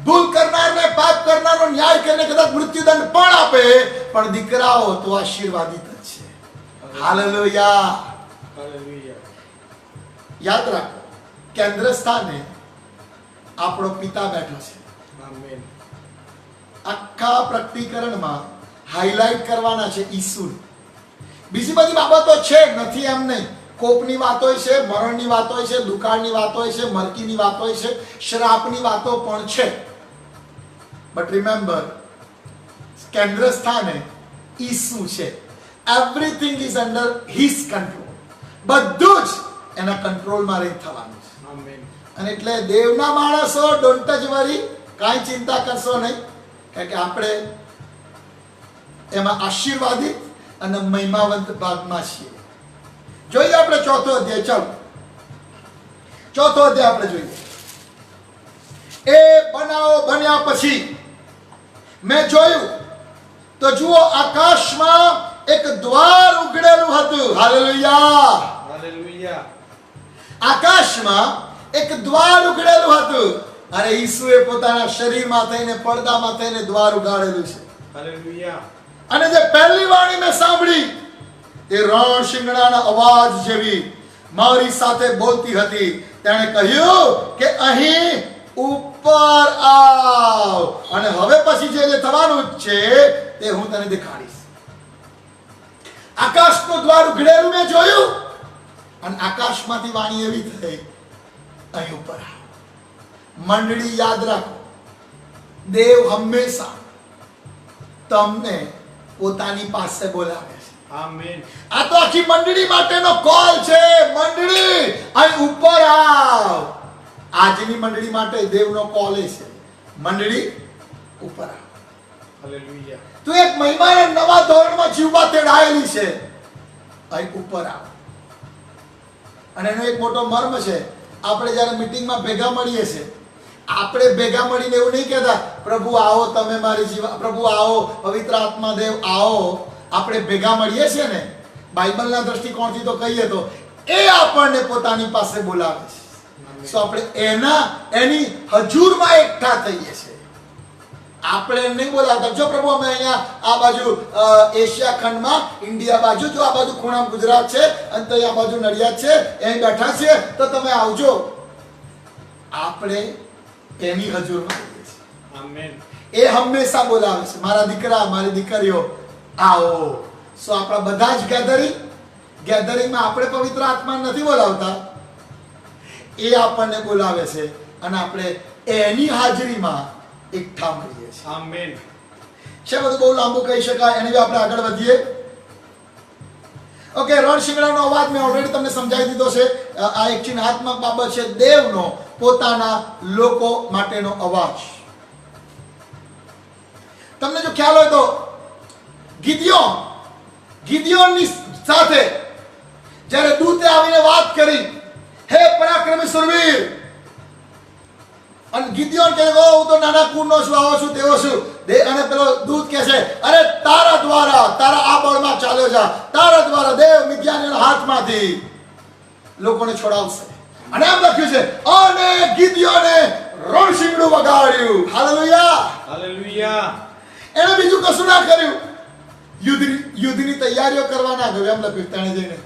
ભૂલ કરનારને, પાપ કરનારનો ન્યાય કરીને કદાચ મૃત્યુદંડ પણ આપે, પણ દીકરાઓ તો આશીર્વાદિત જ છે. હાલેલુયા. હાલેલુયા. યાદ રાખો, કેન્દ્ર સ્થાને આપણો પિતા બેઠો છે. આમેન. આખા પ્રકટીકરણમાં હાઇલાઇટ કરવાના છે ઈસુને. બીજી બધી બાબતો છે, નથી એમ નહીં. કોપની વાત હોય છે, મરણની વાત હોય છે, દુકાળની વાત હોય છે, મરકીની વાત હોય છે, શ્રાપની વાતો પણ છે. બટ રિમેમ્બર, કેન્દ્ર સ્થાને ઈસુ છે. Everything is under his control. બધું જ એના કંટ્રોલમાં રહી થવાનું છે. આમેન. અને એટલે દેવના માણસો, ડોન્ટ જ વરી, કાંઈ ચિંતા કરશો નહીં, કારણ કે આપણે એમાં આશીર્વાદિત અને મહિમાવંત ભાગમાં છીએ. જોઈએ આપણે ચોથો અધ્યાય. ચાલો, ચોથો અધ્યાય આપણે જોઈએ. એ બનાવો બન્યા પછી મેં જોયું તો જુઓ, આકાશમાં એક દ્વાર ઉઘડેલું હતું. હાલેલુયા. હાલેલુયા. આકાશમાં એક દ્વાર ઉઘડેલું હતું. અને ઈસુએ પોતાના શરીરમાં થઈને, પડદામાં થઈને દ્વાર ઉઘાડેલું છે. હાલેલુયા. અને જે પહેલી વાણી મેં સાંભળી તે રણ શિંગડાના અવાજ જેવી મારી સાથે બોલતી હતી. તેણે કહ્યું કે અહીં ઉપર આવ, અને હવે પછી જે થવાનું છે તે હું તને દેખાડીશ. આકાશનું દ્વાર ઉઘડેલું મેં જોયું, અને આકાશમાંથી વાણી એવી થઈ, અહીં ઉપર આવ. મંડળી, યાદ રાખો, દેવ હંમેશા તમને પોતાની પાસે બોલાવે છે. આમેન. આ તો આખી મંડળી માટેનો કોલ છે. મંડળી, અહીં ઉપર આવ. આજની મંડળી માટે દેવનો કોલ છે, મંડળી ઉપર આવ. હાલેલુયા. તું એક મહિમાના નવા ધોરણમાં જીવવા તેડાયેલી છે, અહીં ઉપર આવ. અને એનો એક મોટો મર્મ છે. આપણે જ્યારે મીટિંગમાં ભેગા મળીએ છીએ, આપણે ભેગા મળીને એવું નહીં કહેતા, પ્રભુ આવો, તમે મારી જીવા, પ્રભુ આવો, પવિત્ર આત્મા દેવ આવો. આપણે ભેગા મળીએ છીએ ને, બાઇબલના દ્રષ્ટિકોણથી તો કહીએ તો એ આપણને પોતાની પાસે બોલાવે છે. તો આપણે એની હજુરમાં એકઠા થઈએ છીએ. આપણે એમ નહીં બોલાવતા, જો પ્રભુ અમે અહીંયા આ બાજુ એશિયા ખંડમાં, ઇન્ડિયા બાજુ, જો આ બાજુ ખૂણામાં ગુજરાત છે અને તો આ બાજુ નડિયાદ છે, અહીં બેઠા છે, તો તમે આવજો. આપણે એની હજુરમાં રહીએ છીએ. આમેન. એ હંમેશા બોલાવે છે, મારા દીકરા, મારી દીકરીઓ આવો. સો આપણા બધા જ ગેધરિંગમાં આપણે પવિત્ર આત્મા નથી બોલાવતા, એ આપણને બોલાવે છે, અને આપણે એની હાજરીમાં એકઠા મળીએ છીએ. આમેન. છે બધું બહુ લાંબુ કહી શકાય, એની આપણે આગળ વધીએ. ઓકે, રણ શિંગડાનો અવાજ મેં ઓલરેડી તમને સમજાવી દીધો છે. આ એક ચિહ્નાત્મક બાબત છે, દેવનો પોતાના લોકો માટેનો અવાજ. તમને જો ખ્યાલ હોય તો ગિદિયોનની સાથે જ્યારે દૂતે આવીને વાત કરી, હે પરાક્રમી સુરવીર, અને ગિદિયોન કહે, ઓ હું તો નાના કુળનો છું, આવો છું, તેવો છું. અને પેલો દૂત કહે છે, અરે તારા દ્વારા, તારા આ બળમાં ચાલ્યો જા, તારા દ્વારા દેવ મિદ્યાનીના હાથમાંથી લોકોને છોડાવશે. અને એમ લખ્યું છે, અને ગિદિયોને રણશીંગડું વગાડ્યું. હાલેલુયા. હાલેલુયા. એણે બીજું કશું ના કર્યું, યુદ્ધની તૈયારીઓ કરવા ના ગયો, એમ લખ્યું. તેણે જઈને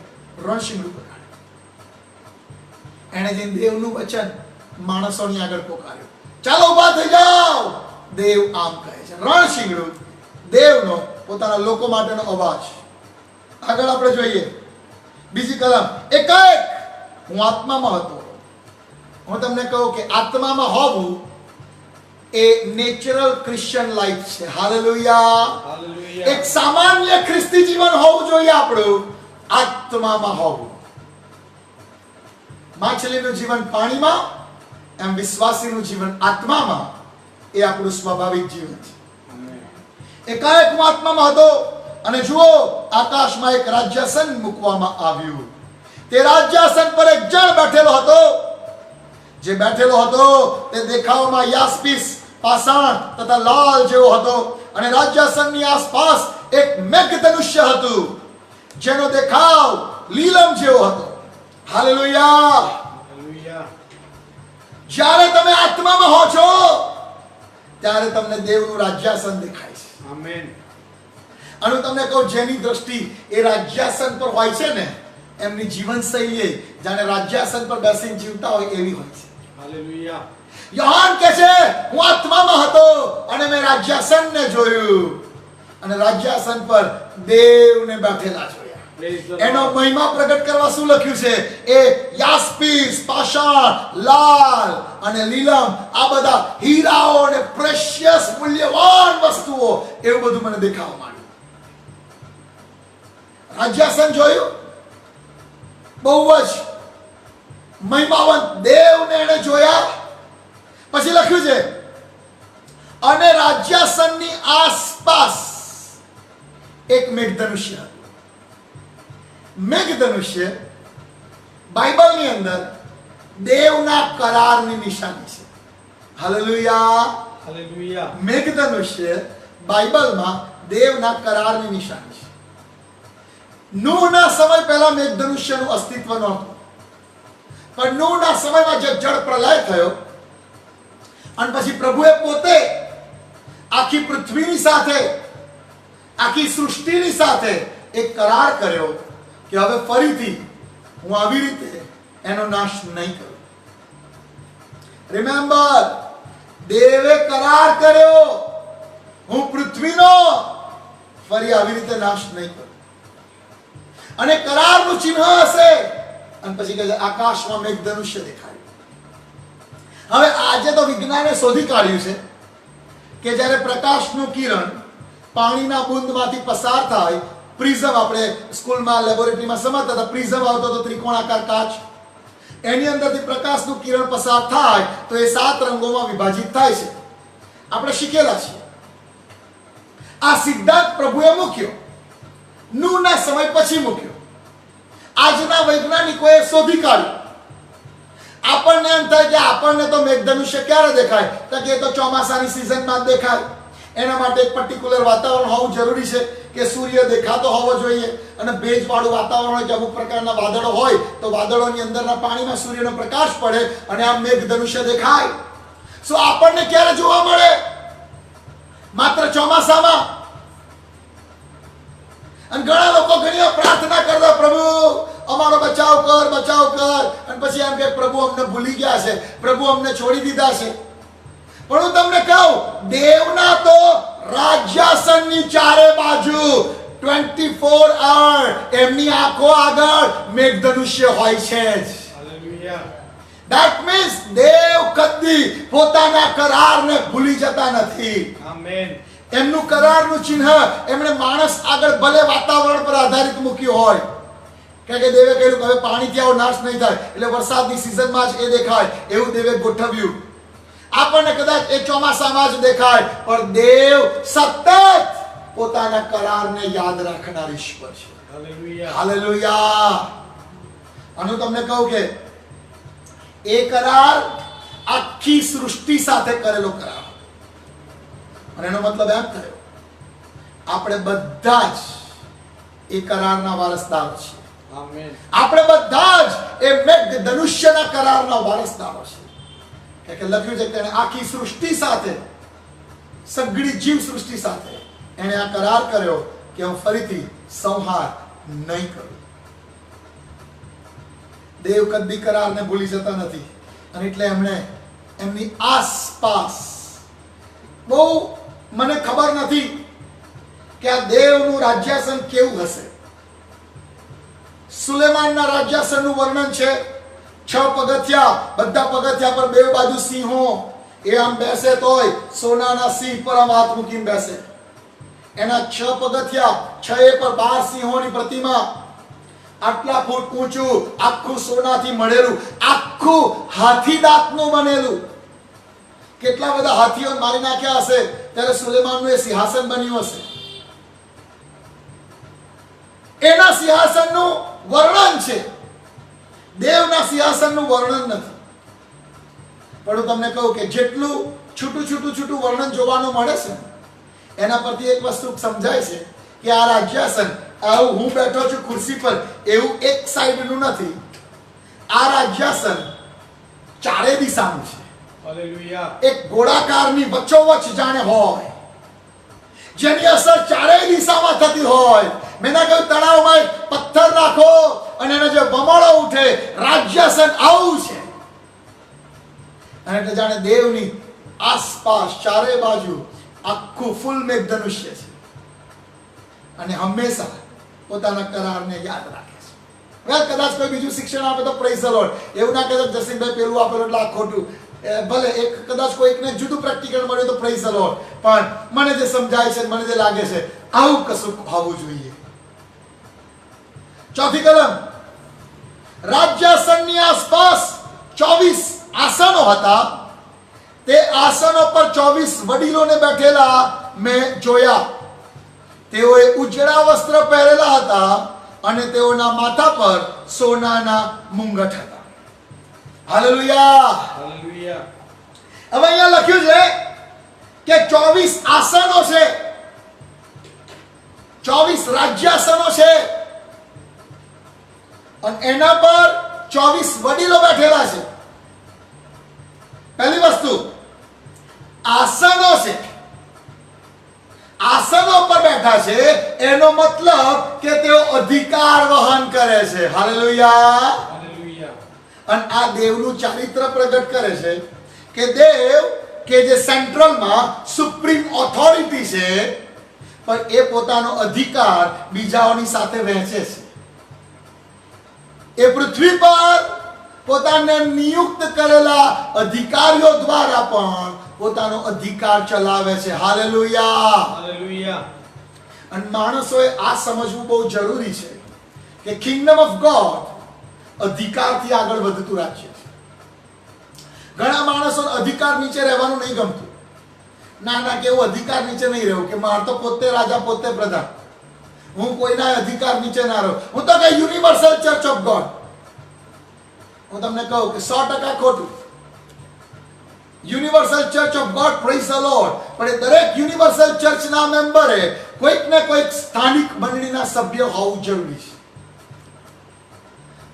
રણશીંગડું વગાડ્યું. એણે જઈને દેવનું વચન માણસોની આગળ પોકાર્યું, ચાલો ઉભા થઈ જાઓ. દેવ આમ કહે છે. રણશીંગડું દેવનો પોતાના લોકો માટેનો અવાજ. આગળ આપણે જોઈએ બીજી કલમ. એકાએક હું આત્મામાં હતો. હું તમને કહું કે આત્મામાં હોવું એ નેચરલ ક્રિશ્ચિયન લાઈફ છે. હાલેલુયા. હાલેલુયા. એક સામાન્ય ખ્રિસ્તી જીવન હોવું જોઈએ આપણું, આત્મામાં હોવું. માછલીનું જીવન પાણીમાં, એમ વિશ્વાસીનું જીવન આત્મામાં, એ આપણું સ્વાભાવિક જીવન છે. એકાએક હું આત્મામાં હતો, અને જુઓ, આકાશમાં એક રાજ્યાસન મૂકવામાં આવ્યું. તે રાજ્યાસન પર એક જણ બેઠેલો હતો. જે બેઠેલો હતો તે દેખાવમાં યાસ્પીસ, પાષાણ તથા લાલ જેવો હતો, અને રાજ્યાસનની આસપાસ એક મેઘધનુષ્ય હતું, જેનો દેખાવ લીલમ જેવો હતો. હાલેલુયા. હાલેલુયા. જ્યારે તમે આત્મામાં હો છો ત્યારે તમને દેવનું રાજ્યાસન દેખાય છે. આમેન. અને હું તમને કહું, જેની દ્રષ્ટિ એ રાજ્યાસન પર હોય છે ને, એમની જીવનશૈલી જાણે રાજ્યાસન પર બેસીને જીવતા હોય એવી હોય છે. હાલેલુયા. યોહાન કહે છે, હું આત્મામાં હતો અને મેં રાજ્યાસનને જોયું અને રાજ્યાસન પર દેવને બેઠેલા જોયા. Praise the એનો Lord. મહિમા પ્રગટ કરવા શું લખ્યું છે? એ યાસ્પીસ, પાષાણ, લાલ અને લીલમ, આ બધા હીરાઓ અને પ્રેશિયસ મૂલ્યવાન વસ્તુઓ, એવું બધું મને દેખાવા માંડ્યું. રાજ્યાસન જોયું, બહુ જ મહિમાવંત દેવને એને જોયા. પછી લખ્યું છે, અને રાજ્યાસનની આસપાસ એક મેઘધનુષ્ય હતું. મેઘધનુષ્ય બાઇબલની અંદર દેવના કરારની નિશાની છે. હાલેલુયા. હાલેલુયા. મેઘધનુષ્ય બાઇબલમાં દેવના કરારની નિશાની છે. નૂહના સમય પહેલા મેઘધનુષ્યનું અસ્તિત્વ નહોતું, પણ નૂહના સમયમાં જે જળ પ્રલય થયો અને પછી પ્રભુએ પોતે આખી પૃથ્વીની સાથે, આખી સૃષ્ટિની સાથે એક કરાર કર્યો કે હવે ફરીથી હું આવી રીતે એનો નાશ નહીં કરું. રિમેમ્બર, દેવે કરાર કર્યો, હું પૃથ્વીનો ફરી આવી રીતે નાશ નહીં કરું. અને કરારનું ચિહ્ન હશે. અને પછી કહે છે, આકાશમાં મેઘધનુષ્ય દેખાયું. હવે આજે તો વિજ્ઞાને શોધી કાઢ્યું છે કે જ્યારે પ્રકાશનું કિરણ પાણીના બુંદમાંથી પસાર થાય, પ્રિઝમ, આપણે સ્કૂલમાં લેબોરેટરીમાં સમજતા હતા, પ્રિઝમ આવતો તો ત્રિકોણાકાર કાચ, એની અંદરથી પ્રકાશનું કિરણ પસાર થાય તો એ 7 રંગોમાં વિભાજિત થાય છે. આપણે શીખેલા છીએ. આ સિદ્ધાંત પ્રભુએ મૂક્યો, નૂહના સમય પછી મૂક્યો. આજના વૈજ્ઞાનિકોએ શોધી કાઢ્યું. આપણને એમ થાય કે આપણને તો મેઘધનુષ્ય ક્યારે દેખાય? તો કે એ તો ચોમાસાની સિઝનમાં જ દેખાય. એના માટે એક પર્ટિક્યુલર વાતાવરણ હોવું જરૂરી છે કે સૂર્ય દેખાતો હોવો જોઈએ અને ભેજવાળું વાતાવરણ હોય, કે અમુક પ્રકારના વાદળો હોય તો વાદળોની અંદરના પાણીમાં સૂર્યનો પ્રકાશ પડે અને આ મેઘધનુષ્ય દેખાય. સો આપણને ક્યારે જોવા મળે? માત્ર ચોમાસામાં. અને ઘણા લોકો ઘણી વાર પ્રાર્થના કરતા, પ્રભુ અમારો બચાવ કર, બચાવ કર, અને પછી એમ કે પ્રભુ અમને ભૂલી ગયા છે, પ્રભુ અમને છોડી દીધા છે. પણ હું તમને કહું, દેવના તો રાજ્યાસનની ચારે બાજુ 24 અવર એમની આંખો આગળ મેઘધનુષ્ય હોય છે જ. હાલેલુયા. That means દેવ કદી પોતાના કરારને ભૂલી જતા નથી. આમેન. એમનું કરારનું ચિહ્ન એમણે માણસ આગળ ભલે વાતાવરણ પર આધારિત મૂક્યું હોય, કારણ કે દેવે કહ્યું કે હવે પાણીથી આવો નાશ નહીં થાય, એટલે વરસાદની સિઝનમાં જ એ દેખાય, એવું દેવે ગોઠવ્યું. આપણને કદાચ એ ચોમાસામાં જ દેખાય, પણ દેવ સતત પોતાના કરારને યાદ રાખનાર ઈશ્વર છે. હાલેલુયા. હાલેલુયા. અને હું તમને કહું કે એ કરાર આખી સૃષ્ટિ સાથે કરેલો કરાર. અને એનો મતલબ એમ થયો, આપણે બધા જ એ કરારના વારસદાર છીએ. આમેન. આપણે બધા જ એ મેઘધનુષ્યના કરારના વારસદારો છીએ. કે લખ્યું છે કે એણે આખી સૃષ્ટિ સાથે, સગળી જીવ સૃષ્ટિ સાથે એણે આ કરાર કર્યો કે હું ફરીથી સંહાર નહીં કરું. દેવ કદી કરારને ભૂલી જતા નથી. અને એટલે એમણે એમની આસપાસ, બહુ મને ખબર નથી કે આ દેવનું રાજ્યાસન કેવું હશે. સુલેમાનના રાજ્યાસનનું વર્ણન છે. 6 પગથિયા, બધા પગથિયા પર 2 બાજુ સિંહો, એ આમ બેસે તોય સોનાના સિંહ પર આમ હાથ મૂકીને બેસે. એના 6 પગથિયા, 6 પર 12 સિંહોની પ્રતિમા, આટલા ફૂટ ઊંચું, આખું સોનાથી મળેલું, આખું હાથી દાંતનું બનેલું. કેટલા બધા હાથીઓ મારી નાખ્યા હશે ત્યારે સુલેમાનનું એ સિંહાસન બન્યું હશે. એના સિંહાસનનું વર્ણન છે, દેવના સિંહાસનનું વર્ણન નથી. પણ હું તમને કહું કે જેટલું છૂટું વર્ણન જોવાનું મળે છે, એના પરથી એક વસ્તુ સમજાય છે કે આ રાજ્યાસન, આવું હું બેઠો છું ખુરશી પર, એવું એક સાઈડનું નથી. આ રાજ્યાસન ચારે દિશાનું છે. હાલેલુયા. એક ગોળાકારની વચ્ચોવચ્ચ જાણે હોય, જેની અસર ચારેય દિશામાં થતી હોય. મેં ના કહ્યું તળાવમાં એક પથ્થર નાખો અને એનો જે બમણો ઉઠે, રાજ્યાસન આવું છે. અને એટલે જાણે દેવની આસપાસ ચારે બાજુ આખું ફૂલ મેઘધનુષ્ય છે અને હંમેશા પોતાના કરારને યાદ રાખે છે. હવે કદાચ કોઈ બીજું શિક્ષણ આપે તો પ્રેઝ ધ લોર્ડ. એવું ના કહેતો જસીનભાઈ પેલું આપેલું એટલે આ ખોટું. ભલે એક કદાચ કોઈકને જુદું પ્રેક્ટિકલ મળ્યું તો પ્રેઝ ધ લોર્ડ, પણ મને જે સમજાય છે, મને જે લાગે છે, આવું કશું હોવું જોઈએ. ચોથી કલમ, રાજ્યાસનની આસપાસ 24 આસનો હતા. તે આસનો પર 24 વડીલોને બેઠેલા મેં જોયા. તેઓએ ઉજળા વસ્ત્ર પહેરેલા હતા અને તેઓના માથા પર સોનાના મુંગટ હતા. હાલેલુયા. હાલેલુયા. હવે અહીંયા લખ્યું છે કે 24 આસનો છે, 24 રાજ્યાસનો છે અને એના પર 24 વડીલો બેઠેલા છે. પહેલી વસ્તુ, આસનો છે, આસનો પર બેઠા છે, એનો મતલબ કે તેઓ અધિકાર વહન કરે છે. હાલેલુયા. હાલેલુયા. અને આ દેવનું ચારિત્ર પ્રગટ કરે છે કે દેવ કે જે સેન્ટ્રલમાં સુપ્રીમ ઓથોરિટી છે, પણ એ પોતાનો અધિકાર બીજાઓની સાથે વહેંચે છે. એ પૃથ્વી પર પોતાને નિયુક્ત કરેલા અધિકારીઓ દ્વારા પણ પોતાનો અધિકાર ચલાવે છે. હાલેલુયા. હાલેલુયા. અને માણસોએ આ સમજવું બહુ જરૂરી છે કે કિંગડમ ઓફ ગોડ અધિકારથી આગળ વધતું રાજ્ય છે. ઘણા માણસોને અધિકાર નીચે રહેવાનું નહીં ગમતું. ના કે એવું અધિકાર નીચે નહીં રહેવું, કે મારે તો પોતે રાજા પોતે પ્રધાન, હું કોઈના અધિકાર નીચે ના રહું. હું તો કે યુનિવર્સલ ચર્ચ ઓફ ગોડ. હું તમને કહું કે 100% ખોટું. Universal church of God, praise the lord, પણ એ દરેક યુનિવર્સલ ચર્ચના મેમ્બરે કોઈક ને કોઈક સ્થાનિક મંડળીના સભ્ય હોવું જરૂરી છે.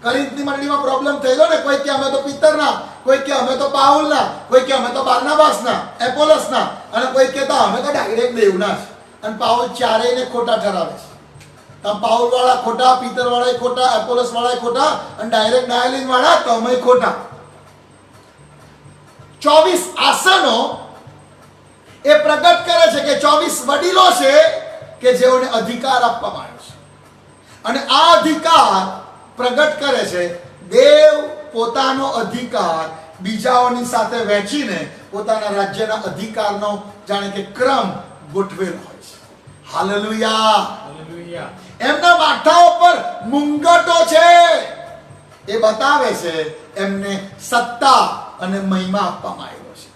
કોરિન્થની મંડળીમાં પ્રોબ્લેમ થયેલો ને, કોઈ કે અમે તો પિતરના, કોઈ કે અમે તો પાઉલના, કોઈ કે અમે તો બારનાબાસના, એપોલોસના, અને કોઈ કહેતા અમે તો ડાયરેક્ટ દેવના છે. અને પાઉલ ચારેયને ખોટા ઠરાવે છે. તો પાઉલ વાળા ખોટા, પિતર વાળા ખોટા, એપોલોસ વાળા ખોટા, અને ડાયરેક્ટ ડાયલિન વાળા તો અમે ખોટા. 24 આસનો એ પ્રગટ કરે છે કે 24 વડીલો છે કે જેઓને અધિકાર આપવામાં આવ્યો છે. અને આ અધિકાર પ્રગટ કરે છે દેવ પોતાનો અધિકાર બીજાઓની સાથે વહેંચીને પોતાના રાજ્યના અધિકારનો જાણે કે ક્રમ ગોઠવેલો હોય છે. હાલેલુયા. હાલેલુયા. એમના માથાઓ પર મુંગટો છે. એ બતાવે છે એમને સત્તા અને મહિમા આપવામાં આવ્યો છે.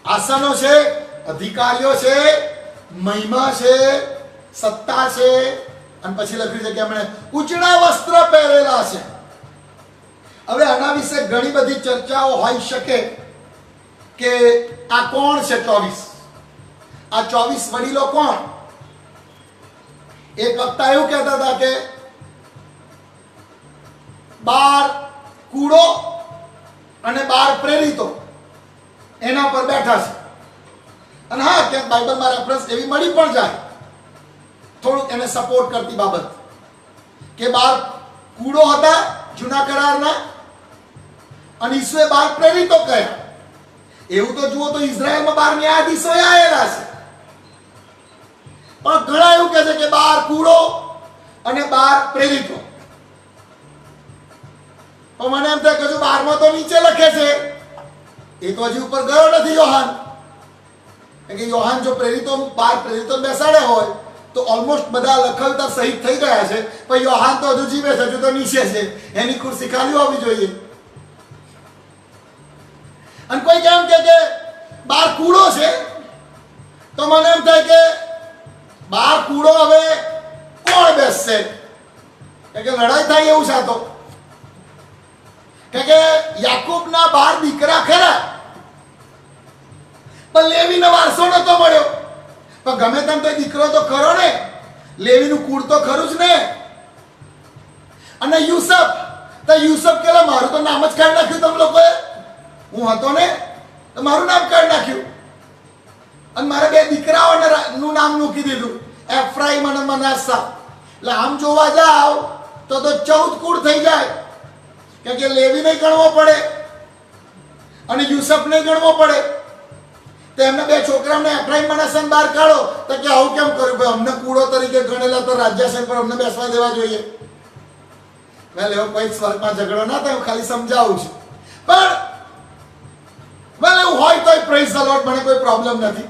આસનો છે, અધિકારીઓ છે, મહિમા છે, સત્તા છે, અને પછી લખ્યું છે કે એમણે ઉજળા વસ્ત્ર પહેરેલા છે. હવે આના વિશે ઘણી બધી ચર્ચાઓ હોઈ શકે કે આ કોણ છે 24? આ 24 વડીલો કોણ? એક વક્તા એવું કહેતા હતા કે 12 કૂડો અને 12 પ્રેરિતો એના પર બેઠા છે. અને હા, ક્યાંક બાઇબલમાં રેફરન્સ એવી મળી પણ જાય, થોડુંક એને સપોર્ટ કરતી બાબત, કે 12 કૂડો હતા જૂના કરારના અને ઈસુએ 12 પ્રેરિતો કહ્યા. એવું તો જુઓ તો ઇઝરાયલમાં 12 ન્યાયાધીશો આવેલા છે, પણ ઘણા એવું કહે છે કે 12 કૂડો અને 12 પ્રેરિતો. તો મને એમ થાય કે હજુ 12માં તો નીચે લખે છે, એ તો હજી ઉપર ગયો નથી યોહાન. કે યોહાન જો પ્રેરિતો 12 પ્રેરિતો બેસાડે હોય તો ઓલમોસ્ટ બધા લખાવતા શહીદ થઈ ગયા છે, પણ યોહાન તો હજુ જીવે છે, હજુ તો નીચે છે, એની ખુરશી ખાલી હોવી જોઈએ. અને કોઈ કેમ કે 12 કૂડો છે, તો મને એમ થાય કે 12 કૂડો હવે કોણ બેસશે? કે લડાઈ થાય એવું છે. તો કે યાકૂબના 12 દીકરા ખરા, પણ લેવીનો વારસો નતો મળ્યો. પણ ગમે તેમ તો દીકરો તો ખરો ને, લેવીનું કુળ તો ખરું જ ને. અને યુસુફ, તો યુસુફ કે મારું તો નામ જ કાઢી નાખ્યું તમે લોકોએ, હું હતો ને તો મારું નામ કાઢી નાખ્યું અને મારા બે દીકરાઓનું નામ મૂકી દીધું, એફ્રાઈમ અને મનાસા. એટલે આમ જોવા જાવ તો 14 કુળ થઈ જાય, કે લેવી નહીં ગણવો પડે અને યુસફ નહીં ગણવો પડે. તો એમના બે છોકરાઓને એફ્રાઈમ મનાસા બહાર કાઢો તો કે આવું કેમ કર્યું? ભાઈ અમને કુળો તરીકે ગણેલા તો રાજ્યાસન પર અમને બેસવા દેવા જોઈએ. વેલ એવો કોઈ સ્વર્ગમાં ઝઘડો ના થાય, હું ખાલી સમજાવું છું. પણ વેલ એવું હોય તો પ્રેઝ ધ લોર્ડ, મને કોઈ પ્રોબ્લેમ નથી.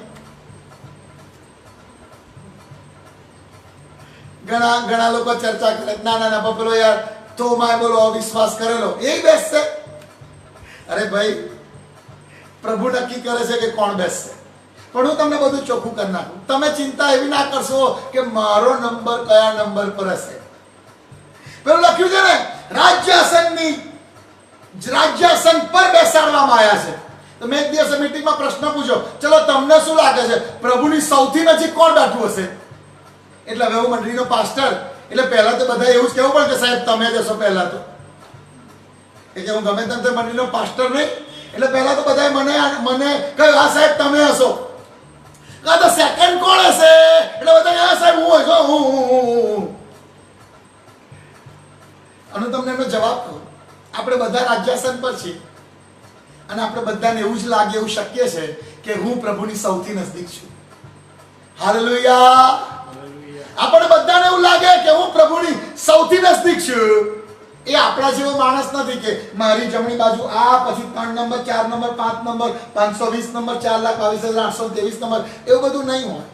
ઘણા લોકો ચર્ચા કરે, ના પેલો યાર થોમાએ બોલો અવિશ્વાસ કરેલો એ બેસશે. અરે ભાઈ, પ્રભુ નક્કી કરે છે કે કોણ બેસશે. પણ હું તમને બધું ચોખ્ખું કરી નાખું. તમે ચિંતા એવી ના કરશો કે મારો નંબર કયા નંબર પર હશે. પેલું લખ્યું છે ને, રાજ્યાસન પર બેસાડવામાં આવ્યા છે. તો મેં એક દિવસે મીટિંગમાં પ્રશ્ન પૂછ્યો, ચલો તમને શું લાગે છે પ્રભુની સૌથી નજીક કોણ બેઠું હશે? એટલે હવે હું મંડળીનો પાસ્ટર, એટલે પહેલા તો બધા એવું જ કહેવું પડે કે સાહેબ તમે જશો પહેલા તો. એટલે હું ગમે તેમ મંડળીનો પાસ્ટર નહીં, એટલે પહેલા તો બધા મને કહ્યું હા સાહેબ તમે હશો. કાં તો સેકન્ડ કોણ હશે? એટલે બધા હા સાહેબ હું હશો, હું. અને તમને એનો જવાબ કહું, આપણે બધા રાજ્યાસન પર છીએ અને આપણે બધાને એવું જ લાગે, એવું શક્ય છે કે હું પ્રભુની સૌથી નજદીક છું. હાલેલુયા. આપણે બધાને એવું લાગે કે હું પ્રભુની સૌથી નજદીક છું. એ આપણા જેવો માણસ નથી કે મારી જમણી બાજુ આ, પછી 3 number 4 number 5 number 520 number 4,22,823 number, એવું બધું નહીં હોય.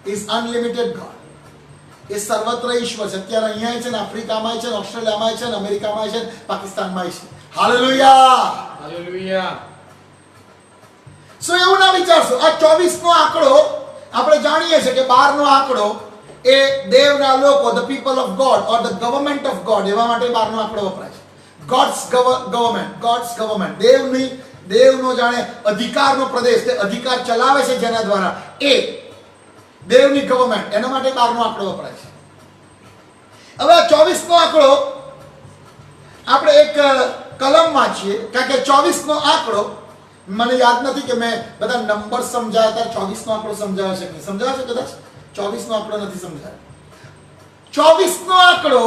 Is unlimited God. એ સર્વત્ર ઈશ્વર છે. અત્યારે અહીંયા છે ને, આફ્રિકામાં છે ને, ઓસ્ટ્રેલિયામાં છે ને, અમેરિકામાં છે ને, પાકિસ્તાનમાં છે. હાલેલુયા. હાલેલુયા. સો એવું ના વિચારશો. આ 24 નો આંકડો આપણે જાણીએ છીએ કે 12 નો આંકડો એ દેવના લોકો, the people of God or the government of God, એવા માટે 12 નો આંકડો વપરાય છે. ગોડ્સ ગવર્નમેન્ટ, દેવનો જાણે અધિકારનો પ્રદેશ, તે અધિકાર ચલાવે છે જેના દ્વારા, એ દેવની ગવર્નમેન્ટ, એના માટે 12 નો આંકડો વપરાય છે. હવે આ 24 નો આંકડો આપણે એક કલમમાં છીએ, કારણ કે 24 નો આંકડો મને યાદ નથી કે મેં બધા નંબર સમજાયા હતા. 24 નો આંકડો સમજાવ્યો છે કે નહીં સમજાવ્યો છે? કદાચ 24 નો આંકડો નથી સમજાયો. 24 નો આંકડો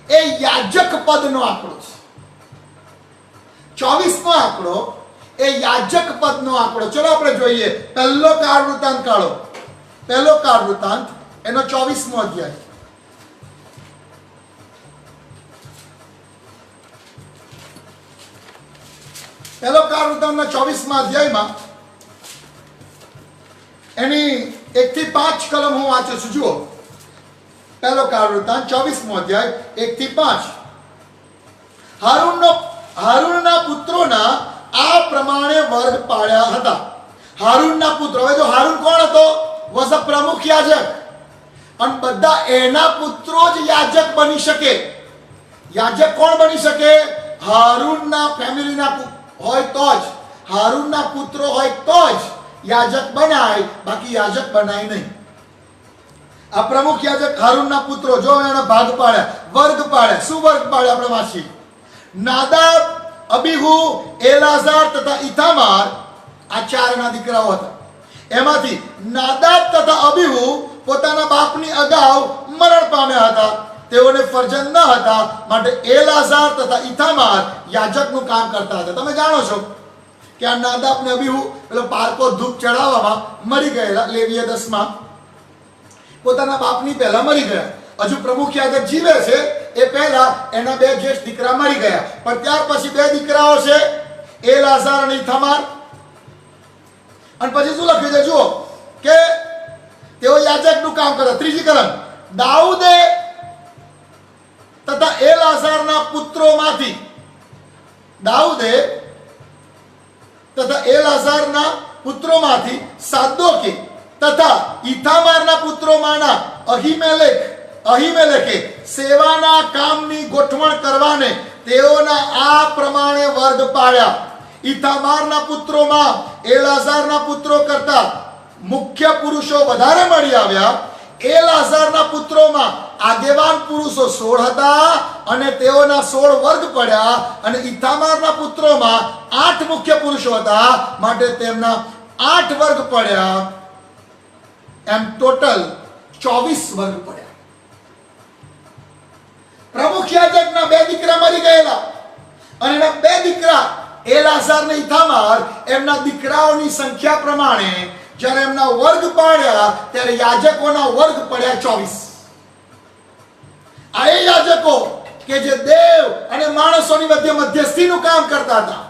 એ યાજક પદનો આંકડો છે. 24 નો આંકડો એ યાજક પદનો આંકડો. ચલો આપણે જોઈએ. પહેલો કાળ વૃત્તાંત કાઢો. પહેલો કાળ વૃત્તાંત એનો 24મો અધ્યાય. પહેલો કાળ વૃત્તાંતના 24મા અધ્યાયમાં એની 1 થી 5 કલમ હું વાંચું છું. જુઓ, પહેલો કાળ વૃત્તાંત 24મો અધ્યાય 1 થી 5. હારૂનના પુત્રોના આ પ્રમાણે વર્ગ પાડ્યા હતા. હારૂનના પુત્રો, હવે જો હારૂન કોણ હતો? વોઝ અ પ્રમુખ યાજક. અને બધા એના પુત્રો જ યાજક બની શકે. યાજક કોણ બની શકે? હારૂનના ફેમિલીના હોય તો જ, હારૂનના પુત્રો હોય તો જ યાજક બનાય, બાકી યાજક બનાય નહીં. આ પ્રમુખ યાજક હારૂનના પુત્રો, જો એના ભાગ પાડ્યા, વર્ગ પાડ્યા. શું વર્ગ પાડ્યા આપણે વાંચીએ. નાદાબ, અબીહુ, એલાઝાર તથા ઇથામાર, આ 4 ના દીકરાઓ હતા. એમાંથી નાદાબ તથા અબીહુ પોતાના બાપની અગાઉ મરણ પામ્યા હતા. તેઓને ફરજંદ ન હતા, માટે એલાઝાર તથા ઇથામાર યાજકનું કામ કરતા હતા. તમે જાણો છો કે આ નાદાબ ને અબીહુ પેલો પારકો ધૂપ ચડાવવામાં મરી ગયેલા. લેવીય 10માં પોતાના બાપની પહેલા મરી ગયા. હજુ પ્રમુખ યાજક જીવે છે એ પહેલા એના 2 જેઠ દીકરા મરી ગયા. પણ ત્યાર પછી 2 દીકરાઓ છે, એલાઝાર અને ઇથામાર. અને પછી શું લખ્યું છે જુઓ કે તેઓ યાજકનું કામ કરે. 3જી કલમ. દાઉદે તથા એલાઝારના પુત્રોમાંથી, દાઉદે તથા એલાઝારના પુત્રોમાંથી સાદોકે તથા ઇથામારના પુત્રોમાંના અહીમેલેકે સેવાના કામની ગોઠવણ કરવાને તેઓના આ પ્રમાણે વર્ગ પાડ્યા. ઇથામારના પુત્રોમાં એલાઝારના પુત્રો કરતા મુખ્ય પુરુષો વધારે મળી આવ્યા. એલાઝારના પુત્રોમાં આગેવાન પુરુષો 16 હતા અને તેઓના 16 વર્ગ પડ્યા, અને ઇથામારના પુત્રોમાં 8 મુખ્ય પુરુષો હતા માટે તેમના 8 વર્ગ પડ્યા, એમ ટોટલ 24 વર્ગ પડ્યા. પ્રમુખ યાજકના 2 દીકરા મરી ગયેલા, અને એના 2 દીકરા એલાઝાર ને ઇથામાર, એમના દીકરાઓની સંખ્યા પ્રમાણે જ્યારે એમના વર્ગ પાડ્યા ત્યારે યાજકોના વર્ગ પડ્યા 24. આ એ યાજકો કે જે દેવ અને માણસોની મધ્ય મધ્યસ્થીનું કામ કરતા હતા.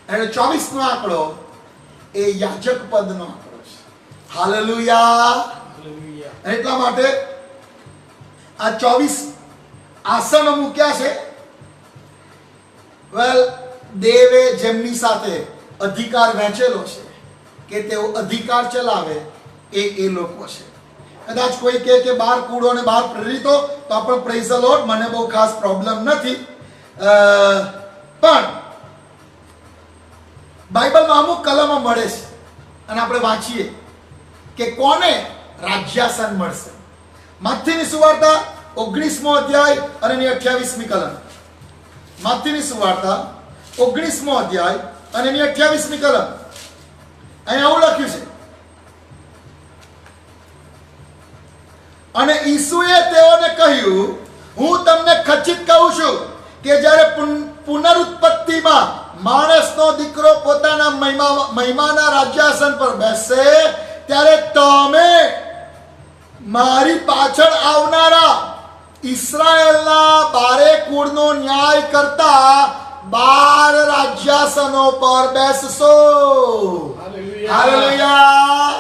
અને 24 નો આંકડો એ યાજક પદનો આંકડો છે. હાલેલુયા. હાલેલુયા. એટલા માટે આ 24 આસનો મૂક્યા છે. વેલ, દેવે જેમની સાથે અધિકાર વહેંચેલો છે કે તેઓ અધિકાર ચલાવે એ લોકો છે. કદાચ કોઈ કહે કે બહાર કૂડો ને બહાર પ્રેરિતો, તો પણ પ્રેઝ ધ લોર્ડ, મને બહુ ખાસ પ્રોબ્લેમ નથી. પણ બાઇબલમાં અમુક કલમો મળે છે અને આપણે વાંચીએ કે કોને રાજ્યાસન મળશે. મત્થીની સુવાર્તા 19મો અધ્યાય અને એની 28મી કલમ. મત્થીની સુવાર્તા 19મો અધ્યાય અને એની 28મી કલમ. અહીં આવું લખ્યું છે, અને ઈસુએ તેઓને કહ્યું, હું તમને ખચિત કહું છું કે જ્યારે પુનરુત્પત્તિમાં માણસનો દીકરો પોતાના મહિમાના રાજ્યાસન પર બેસશે ત્યારે તમે મારી પાછળ આવનારા ઇસ્રાયેલના 12 કુળનો ન્યાય કરતા 12 રાજ્યાસનો પર બેસશો. હાલેલુયા.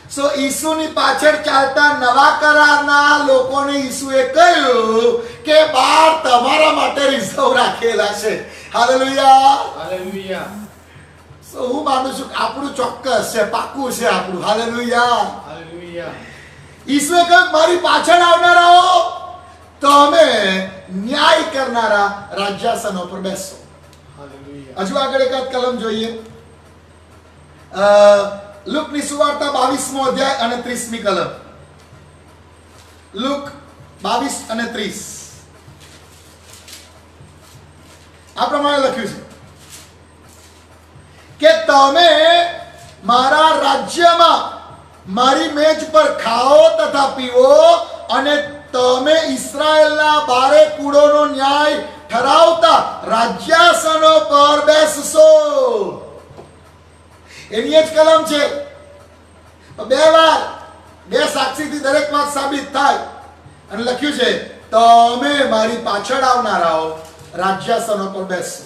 સો ઈસુની પાછળ ચાલતા નવા કરારના લોકોને ઈસુએ કહ્યું કે 12 તમારા માટે રિઝર્વ રાખેલા છે. હાલેલુયા. હાલેલુયા. સો હું માનું છું કે આપણું ચોક્કસ છે, પાક્કું છે આપણું. હાલેલુયા. હાલેલુયા. ઈસુએ કહ્યું મારી પાછળ આવનારાઓ તમે ન્યાય કરનારા રાજ્યાસનો પર બેસો. હાલેલુયા. હજુ આગળ એકાદ કલમ જોઈએ. લુકની સુવાર્તા 22મો અધ્યાય અને 30મી કલમ. લુક 22 અને 30. આ પ્રમાણે લખ્યું છે કે તમે મારા રાજ્યમાં મારી મેજ પર ખાઓ તથા પીવો, અને તમે ઇસ્રાયેલના 12 કુળોનો ન્યાય ઠરાવતા રાજ્યાસનો પર બેસશો. એની જ કલમ છે. 2 વાર 2 સાક્ષીથી દરેક વાત સાબિત થાય, અને લખ્યું છે તમે મારી પાછળ આવનારાઓ રાજ્યાસનો પર બેસશો.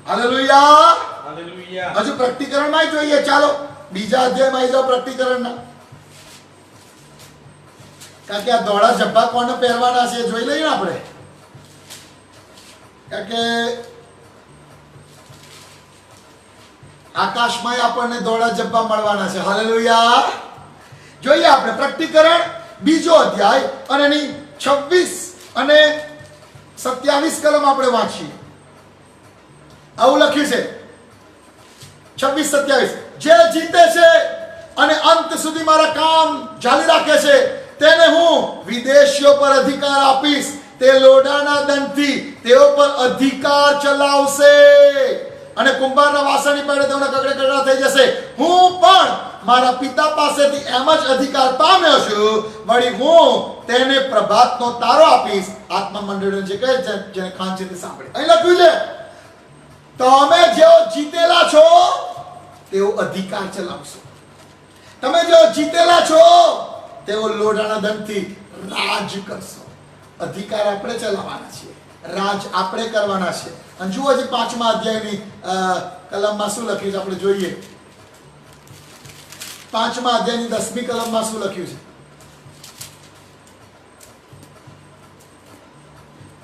હાલેલુયા. હાલેલુયા. હજુ પ્રકટીકરણમાં જોઈએ. ચાલો બીજા અધ્યાયમાં આવી જાઓ પ્રકટીકરણના. કારણ કે આ ધોળા જબ્બા કોને પહેરવાના છે જોઈ લઈએ આપણે. કારણ કે આકાશમાં આપણને ધોળા જબ્બા મળવાના છે. હાલેલુયા. જોઈએ આપણે પ્રકટીકરણ 2જો અધ્યાય અને એની 26 અને 27 કલમ આપણે વાંચીએ. આવું લખ્યું છે 26-27. જે જીતે છે અને અંત સુધી મારા કામ જાળી રાખે છે તેને હું વિદેશીઓ પર અધિકાર આપીશ. તે લોઢાના દંડથી તેઓ પર અધિકાર ચલાવશે, અને કુંભારના વાસણની પડે તેઓના કકડે કકડા થઈ જશે. હું પણ મારા પિતા પાસેથી એમ જ અધિકાર પામ્યો છું, વળી હું તેને પ્રભાતનો તારો આપીશ. આત્મા મંડળીને જે કહે છે, જેને કાન છે તે સાંભળે. અહીં લખ્યું છે તમે જેઓ જીતેલા છો તેઓ અધિકાર ચલાવશો. તમે જેઓ જીતેલા છો તેઓ લોઢાના દંડથી રાજ કરશો. અધિકાર આપણે ચલાવવાના છીએ, રાજ આપણે કરવાના છે. અને જુઓ જે 5મા અધ્યાયની કલમમાં શું લખ્યું છે આપણે જોઈએ. 5મા અધ્યાયની 10મી કલમમાં શું લખ્યું છે?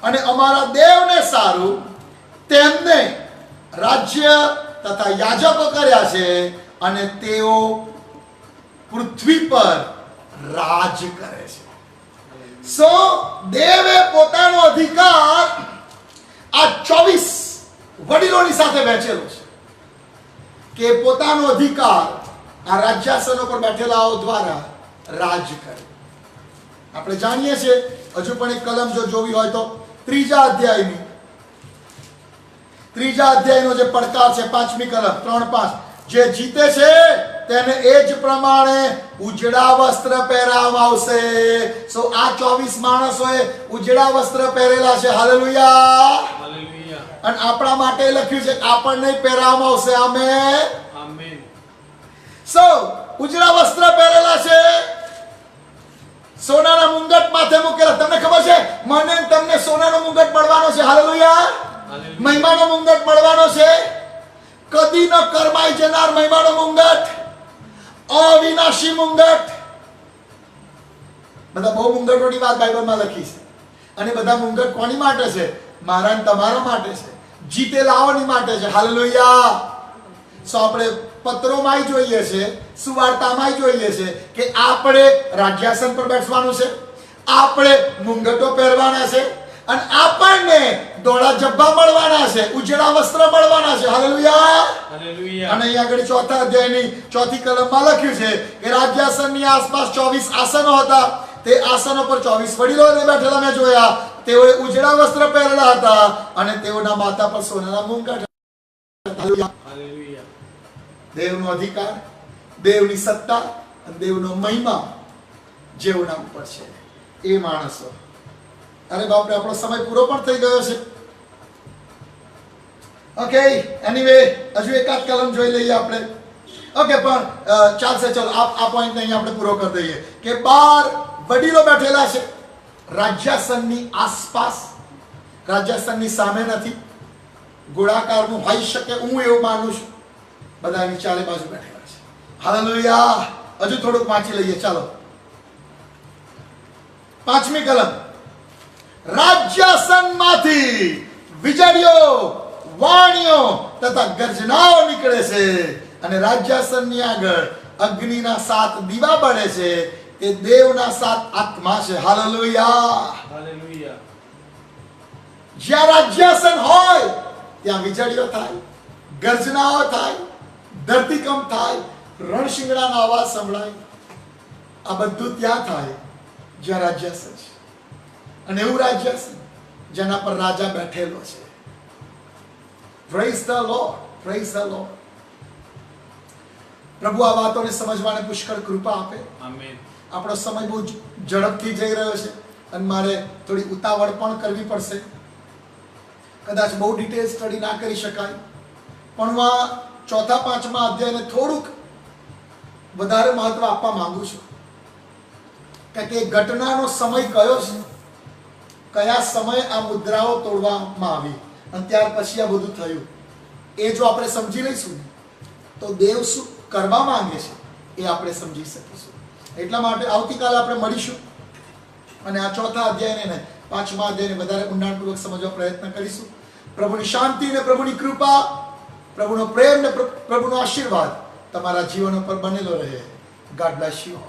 અને અમારા દેવને સારું તેમને રાજ્ય તથા યાજકો કર્યા છે, અને તેઓ પૃથ્વી પર રાજ કરે છે. સો દેવે પોતાનો અધિકાર આ 24 વડીલોની સાથે વહેંચેલો છે કે પોતાનો અધિકાર આ રાજ્યાસનો પર બેઠેલાઓ દ્વારા રાજ કર્યું. આપણે જાણીએ છીએ, હજુ પણ એક કલમ જો જોવી હોય તો ત્રીજા અધ્યાયનો જે પડકાર છે, 5મી કલમ 3:5, જે જીતે છે તેને એ જ પ્રમાણે ઉજળા વસ્ત્ર પહેરાવવામાં આવશે. સો આ 24 માણસોએ ઉજળા વસ્ત્ર પહેરેલા છે. હાલેલુયા. હાલેલુયા. અને આપણા માટે લખ્યું છે કે આપણને પહેરાવવામાં આવશે. આમેન. આમેન. સો ઉજળા વસ્ત્ર પહેરેલા છે, સોનાના મુંગટ માથે મૂકેલા. તમને ખબર છે, મને ને તમને સોનાનો મુંગટ મળવાનો છે. હાલેલુયા. હાલેલુયા. મહિમાનો મુંગટ મળવાનો છે. કદી ન કરમાઈ જનાર મહિમાનો મુંગટ, અવિનાશી મુંગટ. બધા બહુ મુંગટોની વાત બાઇબલમાં લખી છે, અને બધા મુંગટ કોની માટે છે? મારા અને તમારા માટે છે, જીતેલાઓની માટે છે. હાલેલુયા. સો આપણે પત્રોમાં જોઈએ છે, સુવાર્તામાં જોઈએ છે કે આપણે રાજ્યાસન પર બેસવાનું છે, આપણે મુંગટો પહેરવાના છે, અને આપણને દોડા જબ્બા મળવાના છે, ઉજળા વસ્ત્ર મળવાના છે. હાલેલુયા. હાલેલુયા. અને અહીં આગળ 4થા અધ્યાયની 4થી કલમમાં લખ્યું છે કે રાજ્યાસનની આસપાસ 24 આસનો હતા. તે આસનો પર 24 વડીલોને બેઠેલા મેં જોયા. તેઓએ ઉજળા વસ્ત્ર પહેરેલા હતા અને તેઓના માથા પર સોનાના મુંગટ. હાલેલુયા. હાલેલુયા. દેવનો અધિકાર, દેવની સત્તા અને દેવનો મહિમા જેઓના ઉપર છે એ માણસો. અરે બાપરે, આપણો સમય પૂરો પણ થઈ ગયો છે. ઓકે, એનીવે હજુ એકાદ કલમ જોઈ લઈએ આપણે. ઓકે, પણ ચાલશે. ચલો આ પોઈન્ટ અહીં આપણે પૂરો કરી દઈએ કે 12 વડીલો બેઠેલા છે રાજ્યાસનની આસપાસ. રાજ્યાસનની સામે નથી, ગોળાકારનું હોઈ શકે, હું એવું માનું છું. બધા એની ચારે બાજુ બેઠેલા છે. હાલેલુયા. હજુ થોડુંક વાંચી લઈએ. ચાલો 5મી કલમ. રાજ્યાસનમાંથી વીજળીઓ, વાણીઓ તથા ગર્જનાઓ નીકળે છે, અને રાજ્યાસનની આગળ અગ્નિના 7 દીવા બળે છે. તે દેવના 7 આત્મા છે. હાલેલુયા. હાલેલુયા. જ્યાં રાજ્યાસન હોય ત્યાં વીજળીઓ થાય, ગર્જનાઓ થાય, ધરતીકંપ થાય, રણશિંગડાનો અવાજ સંભળાય. આ બધું ત્યાં થાય જ્યાં રાજ્યાસન છે. અને એવું રાજ્યાસન જેના પર રાજા બેઠેલો છે. Praise the lord, praise the lord. પ્રભુ આ વાતોને સમજવાને પુષ્કળ કૃપા આપે. આમેન. આપણો સમય બહુ ઝડપથી જઈ રહ્યો છે અને મારે થોડી ઉતાવળ પણ કરવી પડશે. કદાચ બહુ ડિટેલ સ્ટડી ના કરી શકાય, પણ હું આ 4-5મા અધ્યાયને થોડુંક વધારે મહત્વ આપવા માંગુ છું. કારણ કે ઘટનાનો સમય કયો છે, કયા સમયે આ મુદ્રાઓ તોડવામાં આવી અને ત્યાર પછી આ બધું થયું, એ જો આપણે સમજી લઈશું તો દેવ શું કરવા માંગે છે એ આપણે સમજી શકીશું. એટલા માટે આવતીકાલે આપણે મળીશું અને આ 4થા અધ્યાયને 5મા અધ્યાયને વધારે ઊંડાણપૂર્વક સમજવા પ્રયત્ન કરીશું. પ્રભુની શાંતિ ને પ્રભુની કૃપા, પ્રભુનો પ્રેમ ને પ્રભુનો આશીર્વાદ તમારા જીવન ઉપર બનેલો રહે. God bless you.